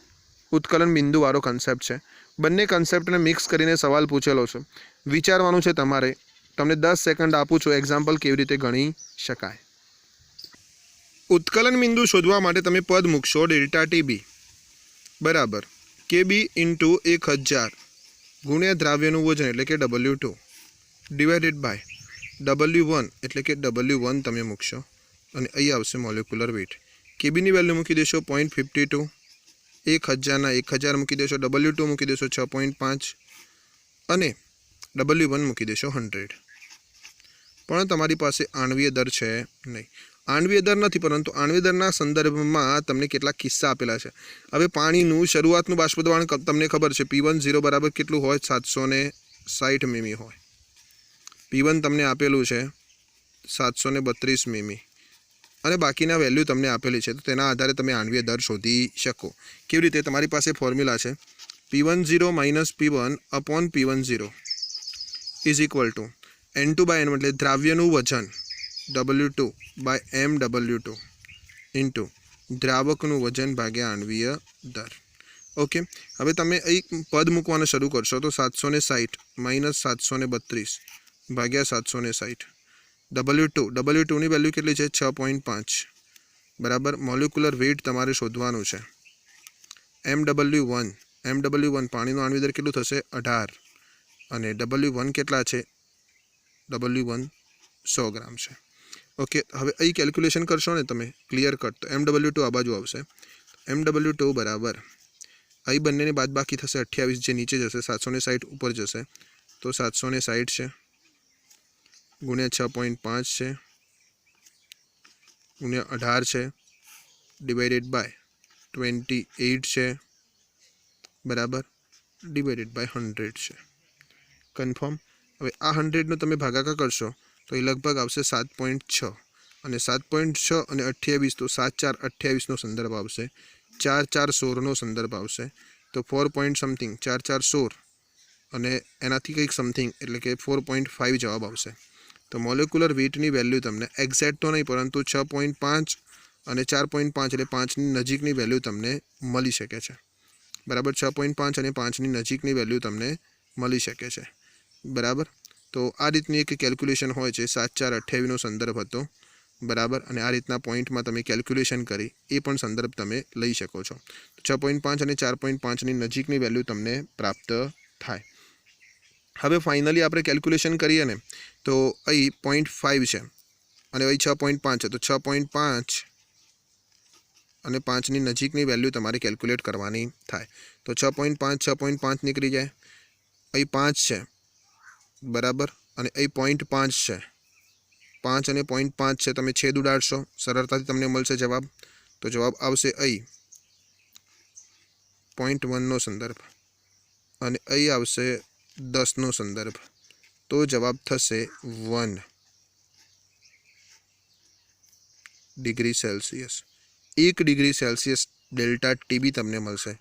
[SPEAKER 1] उत्कलन बिंदु वाळो कॉन्सेप्ट है। बंने कॉन्सेप्ट ने मिक्स करीने सवाल पूछेलो छे। विचारवानुं छे तमारे। तमने 10 सेकंड आपू छो एक्जाम्पल केवी रीते गणी शकाय। उत्कलन बिंदु शोधवा माटे तमे पद मूकशो डेल्टा टीबी बराबर केबी इंटू 1000 गुण्या द्राव्यનું વજન એટલે કે W2 ડિવાઇડેડ બાય W1 એટલે કે W1 તમે મૂકશો અને અહીં આવશે મોલેક્યુલર વેટ। કેબી ની વેલ્યુ મૂકી દેશો 0.52, 1000 ના 1000 મૂકી દેશો, W2 મૂકી દેશો 6.5 અને W1 મૂકી દેશો 100। પણ તમારી પાસે આણ્વીય દર છે નહીં। આણ્વીય દર નથી, પરંતુ આણ્વીય દરના સંદર્ભમાં તમને કેટલાક કિસ્સા આપેલા છે। હવે પાણીનું શરૂઆતનું બાષ્પ દબાણ તમને ખબર છે P10 બરાબર કેટલું હોય? 760 મીમી હોય। P1 તમને આપેલું છે 732 મીમી અને બાકીના વેલ્યુ તમને આપેલી છે, તો તેના આધારે તમે આણ્વીય દર શોધી શકો। કેવી રીતે? તમારી પાસે ફોર્મ્યુલા છે P10 minus P1 upon P10 is equal to N2 by N1 એટલે દ્રાવ્યનું વજન W2 બાય MW2 ઇન્ટુ દ્રાવકનું વજન ભાગ્યા આણ્વીય દર। ઓકે। હવે તમે અહીં પદ મૂકવાનું શરૂ કરશો તો 760 માઇનસ 732 ભાગ્યા 760 W2 ની વેલ્યુ કેટલી છે? 6.5 બરાબર। મોલિક્યુલર વેટ તમારે શોધવાનું છે। MW1 પાણીનું આણ્વીય દર કેટલું થશે? 18 અને W1 કેટલા છે? W1 100 ગ્રામ છે। ओके। હવે અહીં કેલ્ક્યુલેશન કરશો ને તમે ક્લિયર કટ તો MW2 આ બાજુ આવશે। MW2 બરાબર અહીં બંનેની બાદબાકી થશે 28 જે નીચે જશે, 760 ઉપર જશે તો 760 છે ગુણ્યા 6.5 છે ગુણ્યા 18 છે ડિવાઇડેડ બાય 28 છે બરાબર ડિવાઇડેડ બાય 100 છે। કન્ફર્મ। હવે આ 100 નો તમે ભાગાકાર કરશો તો એ લગભગ આવશે 7.6 અને 7.6 અને 28 તો 7 4 28 નો સંદર્ભ આવશે, 4 4 16 નો સંદર્ભ આવશે તો 4 પોઈન્ટ સમથિંગ 4 4 16 અને એનાથી કંઈક સમથિંગ એટલે કે 4.5 જવાબ આવશે। તો મોલેક્યુલર વેટની વેલ્યુ તમને એક્ઝેક્ટ તો નહીં પરંતુ 6.5 અને 4.5 એટલે 5 ની નજીકની વેલ્યુ તમને મળી શકે છે બરાબર। 6.5 અને 5 ની નજીકની વેલ્યુ તમને મળી શકે છે બરાબર। તો આ રીતની એક કેલ્ક્યુલેશન હોય છે। 7 4 28 નો સંદર્ભ હતો બરાબર અને આ રીતના પોઈન્ટમાં તમે કેલ્ક્યુલેશન કરી એ પણ સંદર્ભ તમે લઈ શકો છો। 6.5 અને 4.5 ની નજીકની વેલ્યુ તમને પ્રાપ્ત થાય। હવે ફાઇનલી આપણે કેલ્ક્યુલેશન કરીએ ને તો અહીં 0.5 છે અને અહીં 6.5 છે તો 6.5 અને 5 ની નજીકની વેલ્યુ તમારે કેલ્ક્યુલેટ કરવાની થાય તો 6.5 નીકળી જાય। અહીં 5 છે બરાબર અને અહીં 0.5 છે, 5 અને 0.5 છે, તમે છેદ ઉડાડશો સરળતાથી તમને મળશે જવાબ। તો જવાબ આવશે અહીં 0.1 નો સંદર્ભ અને અહીં આવશે 10 નો સંદર્ભ તો જવાબ થશે 1 degree Celsius. 1 degree Celsius delta TB તમને મળશે।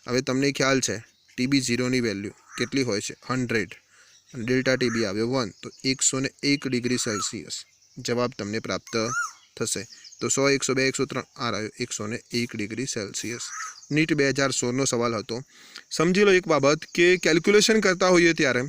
[SPEAKER 1] હવે તમને ખ્યાલ છે TB0 ની વેલ્યુ કેટલી હોય છે? 100। डेल्टा टीबी आव्यो 1 तो 101 डिग्री सेल्सियस जवाब तमने प्राप्त थशे। तो 100 102 103 आ रह्यो 101 डिग्री सेल्सियस। नीट 2016 सवाल हतो। समझी लो एक बाबत के केल्क्युलेशन करता होइए त्यारे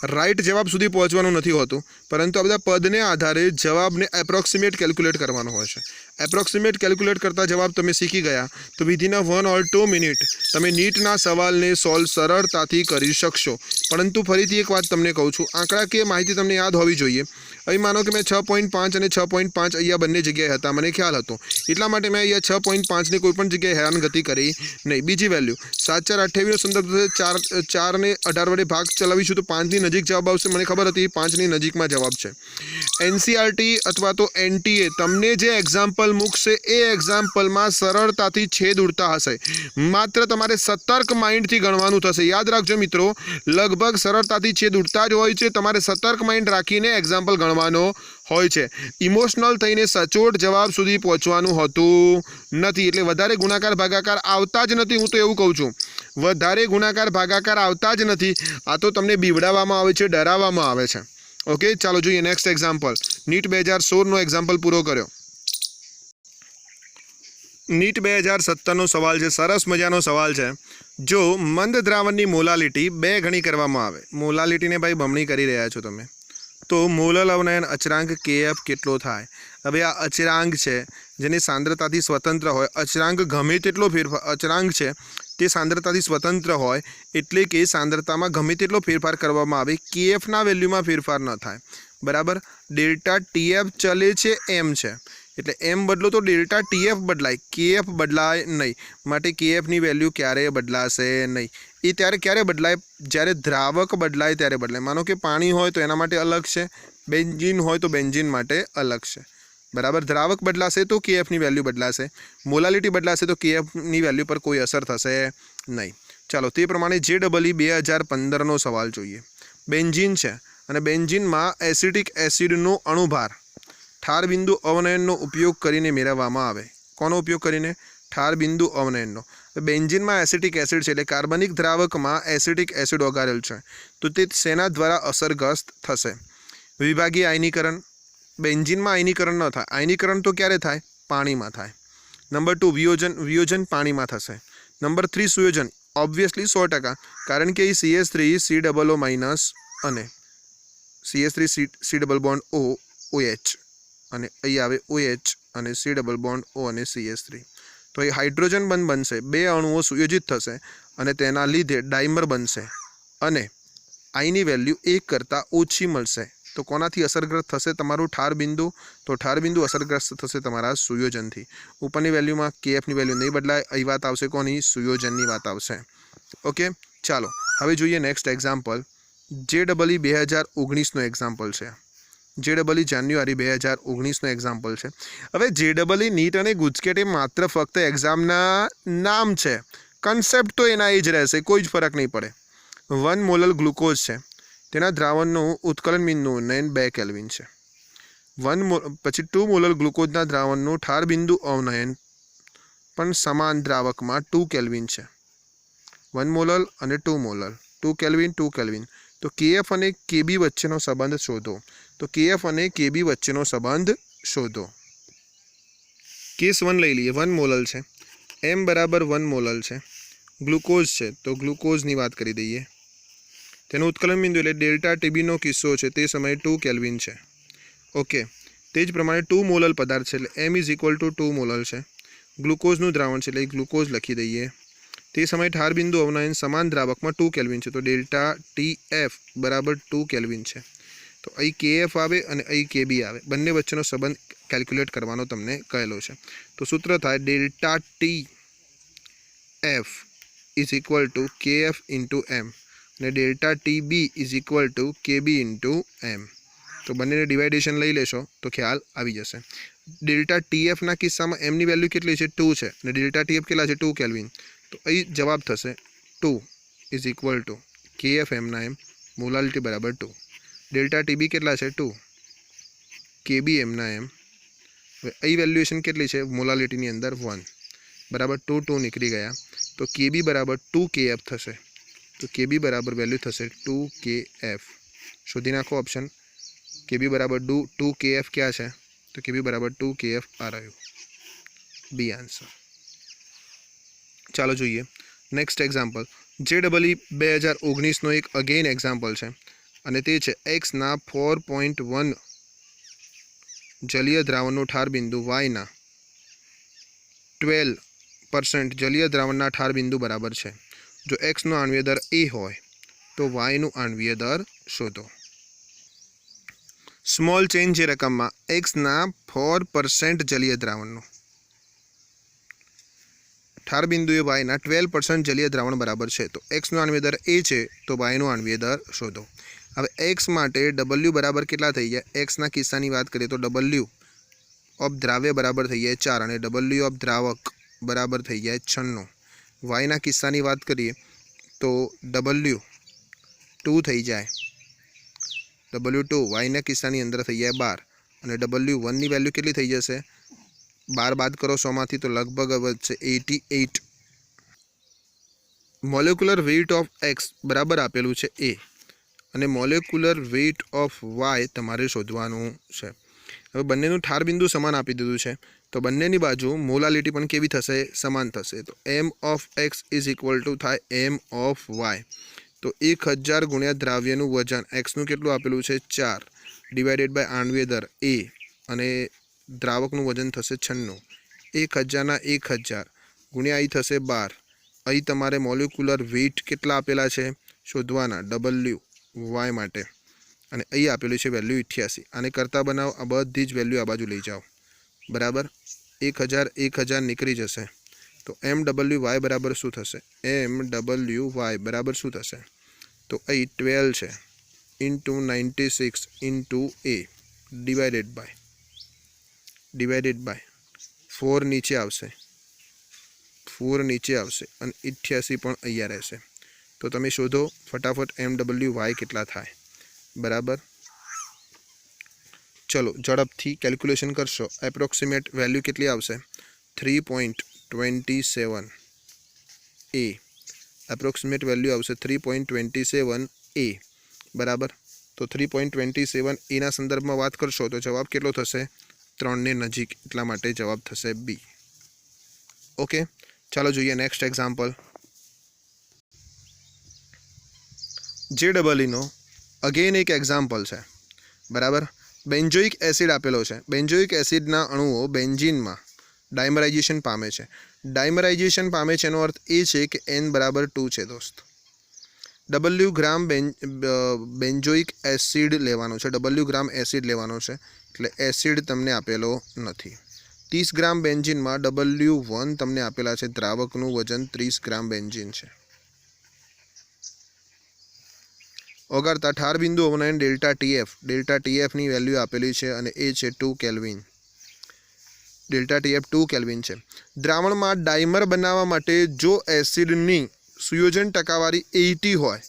[SPEAKER 1] राइट जवाब सुधी पहोंचवानुं नथी होतुं, परंतु आ बधा पदने आधारे जवाबने एप्रोक्सिमेट केल्क्युलेट करवानो होय छे। एप्रोक्सिमेट केल्क्युलेट करता जवाब तमे शीखी गया तो विधिन 1 और 2 मिनिट तमे नीटना सवालने सॉल्व सरळताथी करी शकशो। परंतु फरीथी एक वात तमने कहूं छुं, आंकड़ाकीय माहिती तमने याद होवी जोईए। અહીં માનો કે મેં 6.5 અને 6.5 અહીંયા બંને જગ્યાએ હતા, મને ખ્યાલ હતો, એટલા માટે મેં અહીંયા 6.5 ની કોઈ પણ જગ્યાએ હેરાનગતિ કરી નહીં। બીજી વેલ્યુ 7 4 28 નો સંદર્ભ થશે 4 ને 18 વડે ભાગ ચલાવીશું તો 5 ની નજીક જવાબ આવશે। મને ખબર હતી 5 ની નજીકમાં જવાબ છે। એનસીઆરટી અથવા તો એનટીએ તમને જે એક્ઝામ્પલ મૂકશે એ એક્ઝામ્પલમાં સરળતાથી છેદ ઉડતા હશે, માત્ર તમારે સતર્ક માઇન્ડથી ગણવાનું થશે। યાદ રાખજો મિત્રો, લગભગ સરળતાથી છેદ ઉડતા જ હોય છે, તમારે સતર્ક માઇન્ડ રાખીને એક્ઝામ્પલ ગણવાનું હોય છે। ઇમોશનલ થઈને સચોટ જવાબ સુધી પહોંચવાનું હોતું નથી, એટલે વધારે ગુણાકાર ભાગાકાર આવતા જ નથી। હું તો એવું કહું છું, વધારે ગુણાકાર ભાગાકાર આવતા જ નથી। આ તો તમને બીવડાવવામાં આવે છે, ડરાવવામાં આવે છે। ઓકે, ચાલો જોઈએ નેક્સ્ટ એક્ઝામ્પલ। નીટ 2016 નો એક્ઝામ્પલ પૂરો કર્યો। નીટ 2017 નો સવાલ છે, સરસ મજાનો સવાલ છે। જો મંદ દ્રાવણની મોલાલિટી 2 ગણી કરવામાં આવે, મોલાલિટીને ભાઈ બમણી કરી રહ્યા છો તમે, तो मोलल अवनयन अचरांक केएफ केटलो थाय। हवे आ अचरांक छे जेनी सांद्रताथी स्वतंत्र होय, अचरांक गमे तेटलो फेरफार, अचरांक छे ते सांद्रताथी स्वतंत्र होय एटले के सांद्रतामां गमे तेटलो फेरफार करवामां आवे, केएफ ना वेल्यूमां फेरफार न थाय। बराबर, डेल्टा टीएफ चले छे एम छे એટલે એમ બદલો તો ડેલ્ટા ટીએફ બદલાય, કેએફ બદલાય નહીં, માટે કેએફની વેલ્યુ ક્યારેય બદલાશે નહીં। એ ત્યારે ક્યારે બદલાય? જ્યારે દ્રાવક બદલાય ત્યારે બદલાય। માનો કે પાણી હોય તો એના માટે અલગ છે, બેન્ઝીન હોય તો બેન્ઝીન માટે અલગ છે। બરાબર, દ્રાવક બદલાશે તો કેએફની વેલ્યુ બદલાશે, મોલાલિટી બદલાશે તો કેએફની વેલ્યુ પર કોઈ અસર થશે નહીં। ચાલો તે પ્રમાણે JEE 2015નો સવાલ જોઈએ। બેન્ઝીન છે અને બેન્ઝીનમાં એસિટિક એસિડનો અણુભાર ઠાર બિંદુ અવનયનનો ઉપયોગ કરીને મેળવવામાં આવે। કોનો ઉપયોગ કરીને? ઠાર બિંદુ અવનયનનો। બેન્ઝીનમાં એસિટિક એસિડ છે એટલે કાર્બનિક દ્રાવકમાં એસિટિક એસિડ ઓગાળેલ છે, તો તે શેના દ્વારા અસરગ્રસ્ત થશે? વિભાગીય આયનીકરણ। બેન્ઝીનમાં આયનીકરણ ન થાય, આયનીકરણ તો ક્યારે થાય? પાણીમાં થાય। નંબર 2 વિયોજન, વિયોજન પાણીમાં થશે। નંબર 3 સુયોજન, ઓબ્વિયસલી 100%, કારણ કે CH3 COO- અને CH3 C double bond O OH અને અહીં આવે OH અને C ડબલ બોન્ડ O અને CH3, તો એ હાઇડ્રોજન બંધ બનશે, 2 અણુઓ સુયોજિત થશે અને તેના લીધે ડાયમર બનશે અને આઈની વેલ્યુ 1 કરતાં ઓછી મળશે। તો કોનાથી અસરગ્રસ્ત થશે? તમારું ઠાર બિંદુ, તો ઠાર બિંદુ અસરગ્રસ્ત થશે તમારા સુયોજનથી। ઉપરની વેલ્યુમાં કેએફની વેલ્યુ નહીં બદલાય, અહીં વાત આવશે કોની? સુયોજનની વાત આવશે। ઓકે, ચાલો હવે જોઈએ નેક્સ્ટ એક્ઝામ્પલ। JEE 2019નો એક્ઝામ્પલ છે। JEE જાન્યુઆરી 2019નો એક્ઝામ્પલ છે। હવે JEE નીટ અને ગુજકેટ એ માત્ર ફક્ત એક્ઝામના નામ છે, કન્સેપ્ટ તો એના એ જ રહેશે, કોઈ જ ફરક નહીં પડે। 1 મોલલ ગ્લુકોઝ છે, તેના દ્રાવણનું ઉત્કલન બિંદુ ઉન્નયન 2 કેલ્વિન છે। પછી 2 મોલલ ગ્લુકોઝના દ્રાવણનું ઠાર બિંદુ અવનયન પણ સમાન દ્રાવકમાં 2 કેલ્વિન છે। 1 મોલલ અને 2 મોલલ, 2 કેલ્વિન 2 કેલ્વિન। તો કેએફ અને કેબી વચ્ચેનો સંબંધ શોધો। તો કેએફ અને કેબી વચ્ચેનો સંબંધ શોધો। કેસ 1 લઈ લઈએ। 1 મોલલ છે, એમ બરાબર 1 મોલલ છે, ગ્લુકોઝ છે તો ગ્લુકોઝની વાત કરી દઈએ। તેનું ઉત્કલન બિંદુ એટલે ડેલ્ટા ટીબીનો કિસ્સો છે તે સમયે 2 કેલ્વિન છે। ઓકે, તે જ પ્રમાણે 2 મોલલ પદાર્થ છે એટલે M = 2 મોલલ છે, ગ્લુકોઝનું દ્રાવણ છે એટલે ગ્લુકોઝ લખી દઈએ। તે સમયે ઠાર બિંદુ અવનયન સમાન દ્રાવકમાં 2 કેલ્વિન છે, તો ડેલ્ટા TF બરાબર 2 કેલ્વિન છે। તો અહીં KF આવે અને અહીં KB આવે, બંને વચ્ચેનો સંબંધ કેલ્ક્યુલેટ કરવાનો તમને કહેલો છે। તો સૂત્ર થાય ડેલ્ટા TF = KF × M અને ડેલ્ટા TB = KB × M। તો બંનેને ડિવાઇડેશન લઈ લેશો તો ખ્યાલ આવી જશે। ડેલ્ટા TFના કિસ્સામાં એમની વેલ્યુ કેટલી છે? 2 છે અને ડેલ્ટા TF કેટલા છે? 2 કેલ્વિન। તો અહીં જવાબ થશે 2 = KF એમના એમ, મોલાલિટી બરાબર 2। ડેલ્ટા TB કેટલા છે? 2, KB એમના એમ। હવે અહીં વેલ્યુએશન કેટલી છે? મોલાલિટીની અંદર 1 બરાબર 2 2 નીકળી ગયા, તો KB બરાબર 2 KF થશે। તો KB બરાબર વેલ્યુ થશે 2 KF। शोधी नाखो ऑप्शन के बी बराबर 2kf क्या है तो के बी बराबर 2kf आ रह्यु बी आंसर। चालो जोईए नेक्स्ट एक्जाम्पल JEE 2019 एक अगेन एक्जाम्पल है અને તે છે x ના 4.1 જલીય દ્રાવણનો ઠાર બિંદુ y ના 12% જલીય દ્રાવણના ઠાર બિંદુ બરાબર છે। જો x નો આણ્વીય દર a હોય તો y નું આણ્વીય દર શોધો। સ્મોલ ચેન્જ જે રકમમાં x ના 4% જલીય દ્રાવણનો ઠાર બિંદુએ y ના 12% જલીય દ્રાવણ બરાબર છે તો x નો આણ્વીય દર a છે તો y નો આણ્વીય દર શોધો। હવે x માટે w બરાબર કેટલા થઈ જાય x ના કિસ્સાની વાત કરીએ તો w ઓફ દ્રાવ્ય બરાબર થઈ જાય 4 અને w ઓફ દ્રાવક બરાબર થઈ જાય 96। y ના કિસ્સાની વાત કરીએ તો w 2 થઈ જાય w2 y ના કિસ્સાની અંદર થઈ જાય 12 અને w1 ની વેલ્યુ કેટલી થઈ જશે 12 બાદ કરો 100 માંથી તો લગભગ વધશે 88। મોલેક્યુલર વેઇટ ઓફ x બરાબર આપેલું છે a અને મોલેક્યુલર વેઇટ ઓફ y તમારે શોધવાનું છે। હવે બંનેનું ઠાર બિંદુ સમાન આપી દીધું છે તો બંનેની બાજુ મોલાલિટી પણ કેવી થશે સમાન થશે તો m of x is equal to થાય m ઓફ y તો 1000 ગુણ્યા દ્રાવ્યનું વજન x નું કેટલું આપેલું છે 4 ડિવાઇડેડ બાય આણ્વીય દર a અને દ્રાવકનું વજન થશે 96। 1000 ના 1000 ગુણ્યા અહીં થશે 12 અહીં તમારે મોલેક્યુલર વેઇટ કેટલા આપેલા છે શોધવાના w y માટે અને અહીં આપેલું છે વેલ્યુ 88 આને કરતા બનાવો આ બધી જ વેલ્યુ આ બાજુ લઈ જાઓ બરાબર 1000 1000 નીકળી જશે તો mwy બરાબર શું થશે mwy બરાબર શું થશે તો અહીં 12 છે into 96 into a divided by 4 નીચે આવશે 4 નીચે આવશે અને 88 પણ અહીંયા રહેશે તો તમે શોધો ફટાફટ mwy કેટલા થાય બરાબર। ચલો ઝડપથી કેલ્ક્યુલેશન કરશો એપ્રોક્સિમેટ વેલ્યુ કેટલી આવશે 3.27 a એપ્રોક્સિમેટ વેલ્યુ આવશે 3.27 a બરાબર તો 3.27 a ના સંદર્ભમાં વાત કરશો તો જવાબ કેટલો થશે 3 ને નજીક એટલા માટે જવાબ થશે b। ઓકે ચાલો જોઈએ નેક્સ્ટ એક્ઝામ્પલ JEE નો અગેન એક એક્ઝામ્પલ છે બરાબર। બેન્ઝોઇક એસિડ આપેલો છે બેન્ઝોઇક એસિડના અણુઓ બેન્ઝીનમાં ડાયમરાઇઝેશન પામે છે ડાયમરાઇઝેશન પામે છે એનો અર્થ એ છે કે n બરાબર 2 છે દોસ્ત w ગ્રામ બેન્ઝોઇક એસિડ લેવાનો છે w ગ્રામ એસિડ લેવાનો છે એટલે એસિડ તમને આપેલો નથી। 30 ગ્રામ બેન્ઝીનમાં w1 તમને આપેલા છે દ્રાવકનું વજન 30 ગ્રામ બેન્ઝીન છે। ઓગાળતા ઠાર બિંદુ અવનયન ડેલ્ટા ટીએફની વેલ્યુ આપેલી છે અને એ છે 2 કેલ્વિન ડેલ્ટા ટીએફ 2 કેલ્વિન છે। દ્રાવણમાં ડાયમર બનાવવા માટે જો એસિડની સુયોજન ટકાવારી 80 હોય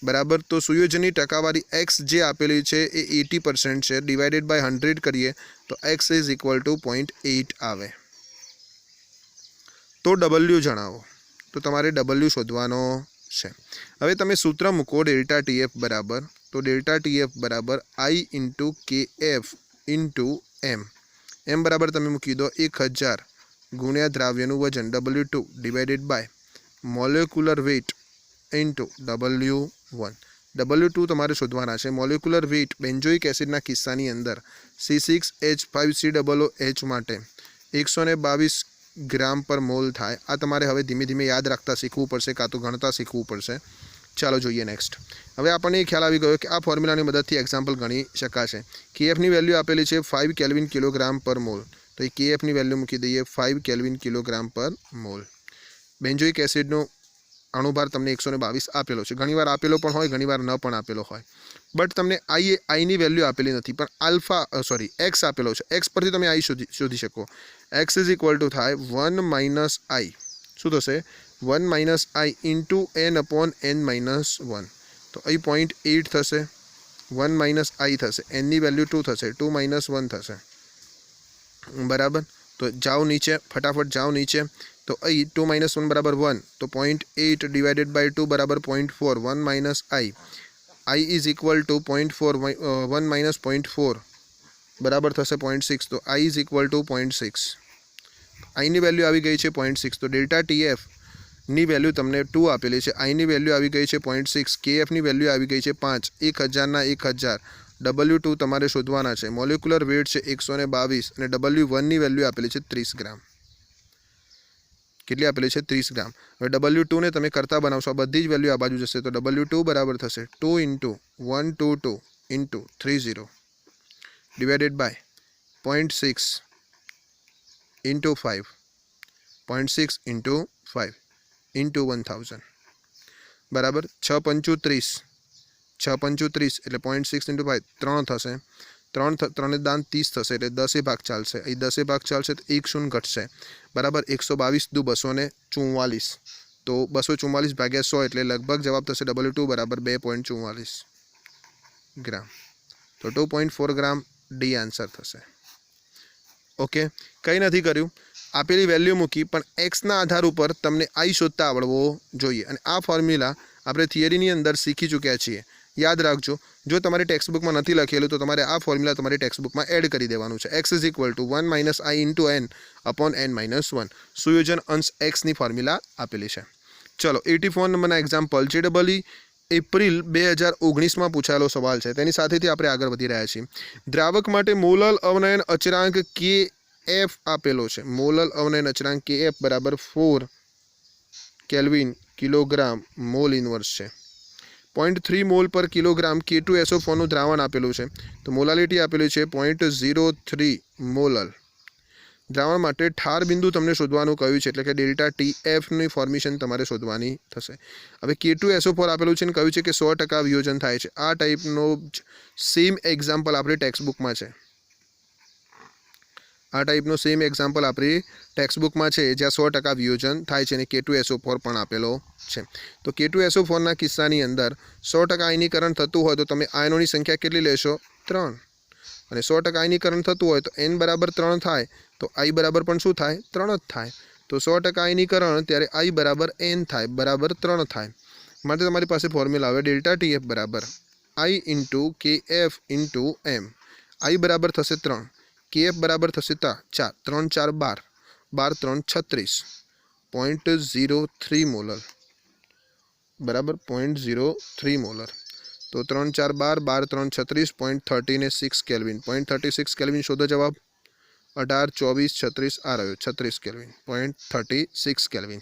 [SPEAKER 1] બરાબર તો સુયોજનની ટકાવારી x જે આપેલી છે એ 80% છે ડિવાઇડેડ બાય 100 કરીએ તો x ઇઝ ઇક્વલ ટુ 0.8 આવે તો w જણાવો તો તમારે w શોધવાનો છે। હવે તમે સૂત્ર મૂકો ડેલ્ટા ટીએફ બરાબર તો ડેલ્ટા ટીએફ બરાબર i into kf into m બરાબર તમે મૂકી દો 1000 ગુણ્યા દ્રાવ્યનું વજન w2 divided by molecular weight into w1 w2 તમારે શોધવાના છે। મોલેક્યુલર વેઇટ બેન્ઝોઇક એસિડના કિસ્સાની અંદર C6H5COOH માટે 122 ગ્રામ પર મોલ થાય। આ તમારે હવે ધીમે ધીમે યાદ રાખતા શીખવું પડશે કાં તો ગણતા શીખવું પડશે। ચાલો જોઈએ નેક્સ્ટ। હવે આપણને એ ખ્યાલ આવી ગયો કે આ ફોર્મ્યુલાની મદદથી એક્ઝામ્પલ ગણી શકાશે। કેએફની વેલ્યુ આપેલી છે 5 કેલ્વિન કિલોગ્રામ પર મોલ તો એ કેએફની વેલ્યુ મૂકી દઈએ 5 કેલ્વિન કિલોગ્રામ પર મોલ। બેન્ઝોઇક એસિડનો અણુભાર તમને 122 આપેલો છે ઘણીવાર આપેલો પણ હોય ઘણીવાર ન પણ આપેલો હોય બટ તમને આઈની વેલ્યુ આપેલી નથી પણ એક્સ આપેલો છે એક્સ પરથી તમે આઈ શોધી શકો એક્સ ઇઝ ઇક્વલ ટુ થાય 1 માઇનસ આઈ શું થશે 1 minus i into n upon n minus 1 તો અહીં 0.8 થશે 1 માઇનસ આઈ થશે એનની વેલ્યુ 2 થશે 2 માઇનસ 1 થશે બરાબર તો જાઓ નીચે ફટાફટ જાઓ નીચે તો અહીં 2 માઇનસ 1 બરાબર 1 તો 0.8 ડિવાઇડેડ બાય 2 બરાબર 0.4 1 minus I I is equal to 0.4 1 minus 0.4 बराबर थशे 0.6 तो I is equal to 0.6 I ની વેલ્યુ આવી ગઈ છે 0.6 તો ડેલ્ટા TF ની વેલ્યુ તમને 2 આપેલી છે I ની વેલ્યુ આવી ગઈ છે 0.6 KF ની વેલ્યુ આવી ગઈ છે 5 1000 ના 1000 W2 તમારે શોધવાના છે મોલેક્યુલર વેટ છે 122 અને W1 ની વેલ્યુ આપેલી છે 30 ગ્રામ કેટલી આપેલી છે 30 ગ્રામ હવે W2 ને તમે કરતા બનાવશો આ બધી જ વેલ્યુ આ બાજુ જશે તો W2 બરાબર થશે 2 * 122 * 30 ડિવાઇડેડ બાય 0.6 * 5 0.6 * 5 * 1000 બરાબર 6 × 35 એટલે 0.6 * 5 3 થશે 3 દાન 30 થશે એટલે 10 ભાગ ચાલશે અહીં 10 ભાગ ચાલશે તો 1 શૂન્ય ઘટશે બરાબર 122 × 244 તો 244 ભાગ્યા 100 એટલે લગભગ જવાબ થશે W2 બરાબર 2.44 ગ્રામ તો 2.4 ગ્રામ ડી આન્સર થશે ઓકે કંઈ નથી કર્યું આપેલી વેલ્યુ મૂકી પણ એક્સના આધાર ઉપર તમને આઈ શોધતા આવડવો જોઈએ અને આ ફોર્મ્યુલા આપણે થિયરીની અંદર શીખી ચૂક્યા છીએ યાદ રાખજો જો તમારી ટેક્સ્ટબુકમાં નથી લખેલું તો તમારે આ ફોર્મ્યુલા તમારી ટેક્સ્ટબુકમાં એડ કરી દેવાનું છે x = 1 - I * n / n - 1 સુયોજન અંશ x ની ફોર્મ્યુલા આપેલી છે ચલો 84 નંબરના એક્ઝામ્પલ JEE એપ્રિલ 2019 માં પૂછાયેલો સવાલ છે તેની સાથેથી આપણે આગળ વધી રહ્યા છીએ દ્રાવક માટે મોલલ અવનયન અચળાંક KF આપેલો છે મોલલ અવનયન અચળાંક KF બરાબર 4 કેલ્વિન કિલોગ્રામ મોલ ઇનવર્સ છે 0.3 મોલ પર કિલોગ્રામ K2SO4 નું દ્રાવણ આપેલું છે તો મોલાલિટી આપેલી છે 0.03 મોલલ દ્રાવણ માટે ઠાર બિંદુ તમને શોધવાનું કહ્યું છે એટલે કે ડેલ્ટા TF ની ફોર્મેશન તમારે શોધવાની થશે હવે K2SO4 આપેલું છે અને કહ્યું છે કે 100% વિયોજન થાય છે આ ટાઈપનો સેમ એક્ઝામ્પલ આપણી ટેક્સ્ટબુકમાં છે આ ટાઈપનો સેમ એક્ઝામ્પલ આપણી ટેક્સ્ટબુકમાં છે જ્યાં 100% વિયોજન થાય છે અને K2SO4 પણ આપેલો છે તો K2SO4 ના કિસ્સાની અંદર 100% આયનીકરણ થતું હોય તો તમે આયનોની સંખ્યા કેટલી લેશો 3 અને 100% આયનીકરણ થતું હોય તો n બરાબર 3 થાય તો I બરાબર પણ શું થાય 3 જ થાય તો 100% આયનીકરણ ત્યારે I બરાબર n થાય બરાબર 3 થાય માટે તમારી પાસે ફોર્મ્યુલા આવે ડેલ્ટા TF બરાબર I * KF * m I બરાબર થશે 3 KF બરાબર થશે 4 3 4 12 12 3 36 0.03 મોલર બરાબર 0.03 મોલર તો 3 4 12 12 3 36 0.30 ને 6 કેલ્વિન 0.36 કેલ્વિન શોધો જવાબ 18 24 36 આ રહ્યો 36 કેલ્વિન 0.36 કેલ્વિન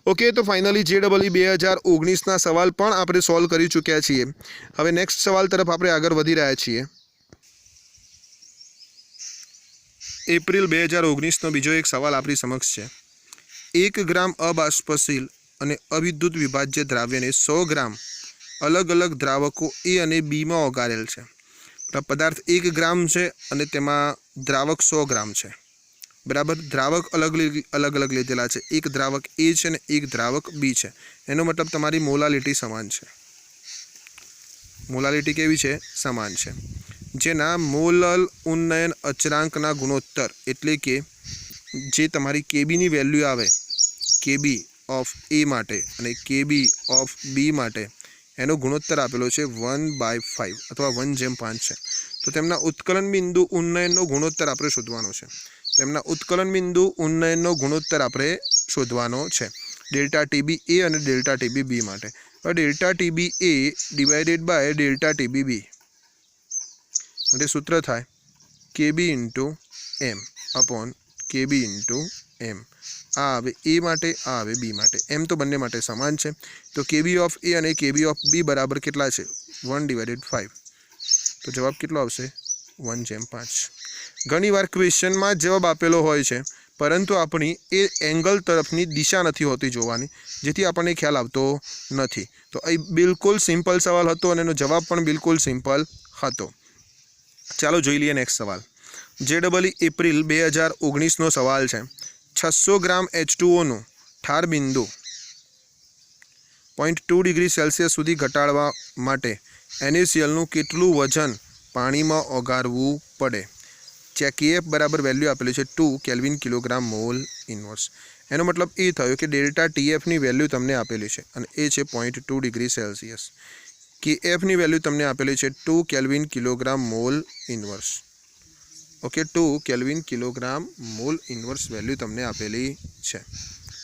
[SPEAKER 1] ઓકે તો ફાઇનલી JEE 2019 ના સવાલ પણ આપણે સોલ્વ કરી ચૂક્યા છીએ હવે નેક્સ્ટ સવાલ તરફ આપણે આગળ વધી રહ્યા છીએ એપ્રિલ 2019 નો બીજો એક સવાલ આપણી સમક્ષ છે 1 ગ્રામ અબાષ્પશીલ અને અવિદ્યુત વિભાજ્ય દ્રાવ્યને 100 ગ્રામ અલગ અલગ દ્રાવકો A અને B માં ઓગાળેલ છે પદાર્થ 1 ગ્રામ છે અને તેમાં દ્રાવક 100 ગ્રામ છે બરાબર દ્રાવક અલગ અલગ લીધેલા છે એક દ્રાવક A છે અને એક દ્રાવક B છે એનો મતલબ તમારી મોલાલિટી સમાન છે મોલાલિટી કેવી છે સમાન છે જેના મોલલ ઉન્નયન અચળાંકના ગુણોત્તર એટલે કે જે તમારી KB ની વેલ્યુ આવે KB ઓફ A માટે અને KB ઓફ B માટે એનો ગુણોત્તર આપેલો છે 1/5 અથવા 1/5 છે તો તેમના ઉત્કલન બિંદુ ઉન્નયનનો ગુણોત્તર આપણે શોધવાનો છે તેમના ઉત્કલન બિંદુ ઉન્નયનનો ગુણોત્તર આપણે શોધવાનો છે ડેલ્ટા TB A અને ડેલ્ટા TB B માટે હવે delta TB A divided by delta TB B માટે સૂત્ર થાય KB * m upon KB * m આ આવે A માટે આ આવે B માટે m તો બંને માટે સમાન છે તો KB ઓફ A અને KB ઓફ B બરાબર કેટલા છે 1/5 તો જવાબ કેટલો આવશે 1/5 ઘણીવાર ક્વેશ્ચનમાં જવાબ આપેલો હોય છે પરંતુ આપણી એ એંગલ તરફની દિશા નથી હોતી જોવાની જેથી આપણને ખ્યાલ આવતો નથી તો આ બિલકુલ સિમ્પલ સવાલ હતો અને એનો જવાબ પણ બિલકુલ સિમ્પલ હતો ચાલો જોઈ લઈએ નેક્સ્ટ સવાલ JEE એપ્રિલ 2019 નો સવાલ છે 600 ગ્રામ H2O નું ઠાર બિંદુ 0.2 ડિગ્રી સેલ્સિયસ સુધી ઘટાડવા માટે NaCl નું કેટલું વજન પાણીમાં ઓગાળવું પડે જ્યાં KF બરાબર વેલ્યુ આપેલી છે 2 કેલ્વિન કિલોગ્રામ મોલ ઇનવર્સ એનો મતલબ એ થયો કે ડેલ્ટા TF ની વેલ્યુ તમને આપેલી છે અને એ છે 0.2 ડિગ્રી સેલ્સિયસ KF ની વેલ્યુ તમને આપેલી છે 2 kelvin kilogram mall inverse. Okay, 2 kelvin kilogram mall inverse value તમને આપેલી છે.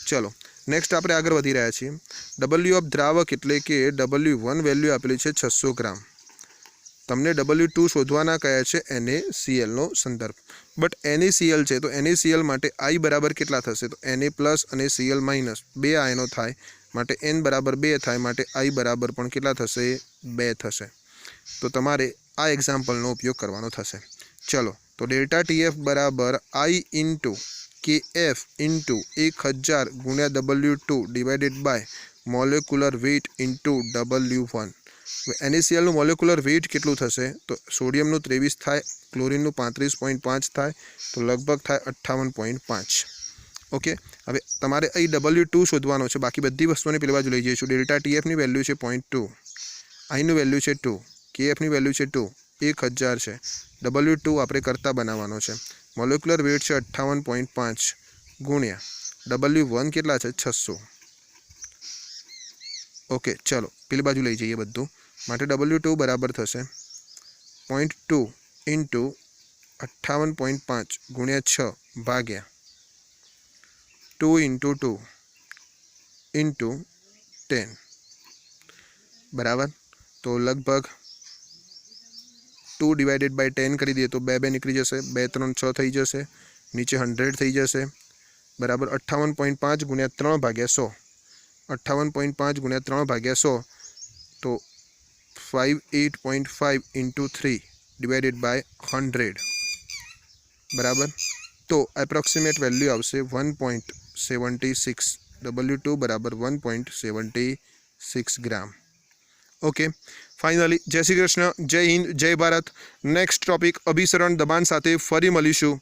[SPEAKER 1] ચલો નેક્સ્ટ આપણે આગળ વધી રહ્યા છીએ. W ઓફ દ્રાવક એટલે કે W1 વેલ્યુ આપેલી છે 600 ગ્રામ. તમને W2 શોધવાના કયા છે NaCl નો સંદર્ભ. બટ NaCl છે તો NaCl માટે I બરાબર કેટલા થશે? તો Na પ્લસ અને Cl માઇનસ બે આયનો થાય માટે N બરાબર 2 થાય માટે I બરાબર પણ કેટલા થશે? 2 થશે. તો તમારે આ એક્ઝામ્પલનો ઉપયોગ કરવાનો થશે. ચલો તો ડેલ્ટા TF બરાબર I ઇન્ટુ KF ઇન્ટુ 1000 ગુણ્યા W2 divided by molecular weight into W1. NaCl નું મોલેક્યુલર વેઇટ કેટલું થશે? તો સોડિયમનું 23 થાય, ક્લોરિનનું 35.5 થાય, તો લગભગ થાય 58.5. ઓકે, હવે તમારે અહીં W2 શોધવાનો છે. બાકી બધી વસ્તુઓને પેલી બાજુ લઈ જઈશું. ડેલ્ટા TFની વેલ્યુ છે 0.2, આઈનું વેલ્યુ છે 2, KFની વેલ્યુ છે 2, 1000 છે. W2 આપણે કરતા બનાવવાનો છે. મોલેક્યુલર વેઇટ છે 58.5 ગુણ્યા W1 કેટલા છે? 600. ઓકે, ચલો પેલી બાજુ લઈ જઈએ બધું. માટે W2 બરાબર થશે 0.2 ઇન્ટુ 58.5 ગુણ્યા 6 ભાગ્યા 2 ઇન્ટુ 2 ઇન્ટુ 10 બરાબર. તો લગભગ 2 ડિવાઇડેડ બાય 10 કરી દઈએ તો 2 નીકળી જશે, 2 3 6 થઈ જશે, નીચે 100 થઈ જશે બરાબર. 58.5 ગુણ્યા 3 ભાગ્યા 100, 58.5 ગુણ્યા 3 ભાગ્યા 100 તો 58.5 ઇન્ટુ 3 ડિવાઇડેડ બાય 100 બરાબર. તો એપ્રોક્સિમેટ વેલ્યુ આવશે 1.76. W2 બરાબર 1.76 ગ્રામ. ઓકે, ફાઇનલી જય શ્રી કૃષ્ણ, જય હિન્દ, જય ભારત. નેક્સ્ટ ટોપિક અભિસરણ દબાણ સાથે ફરી મળીશું.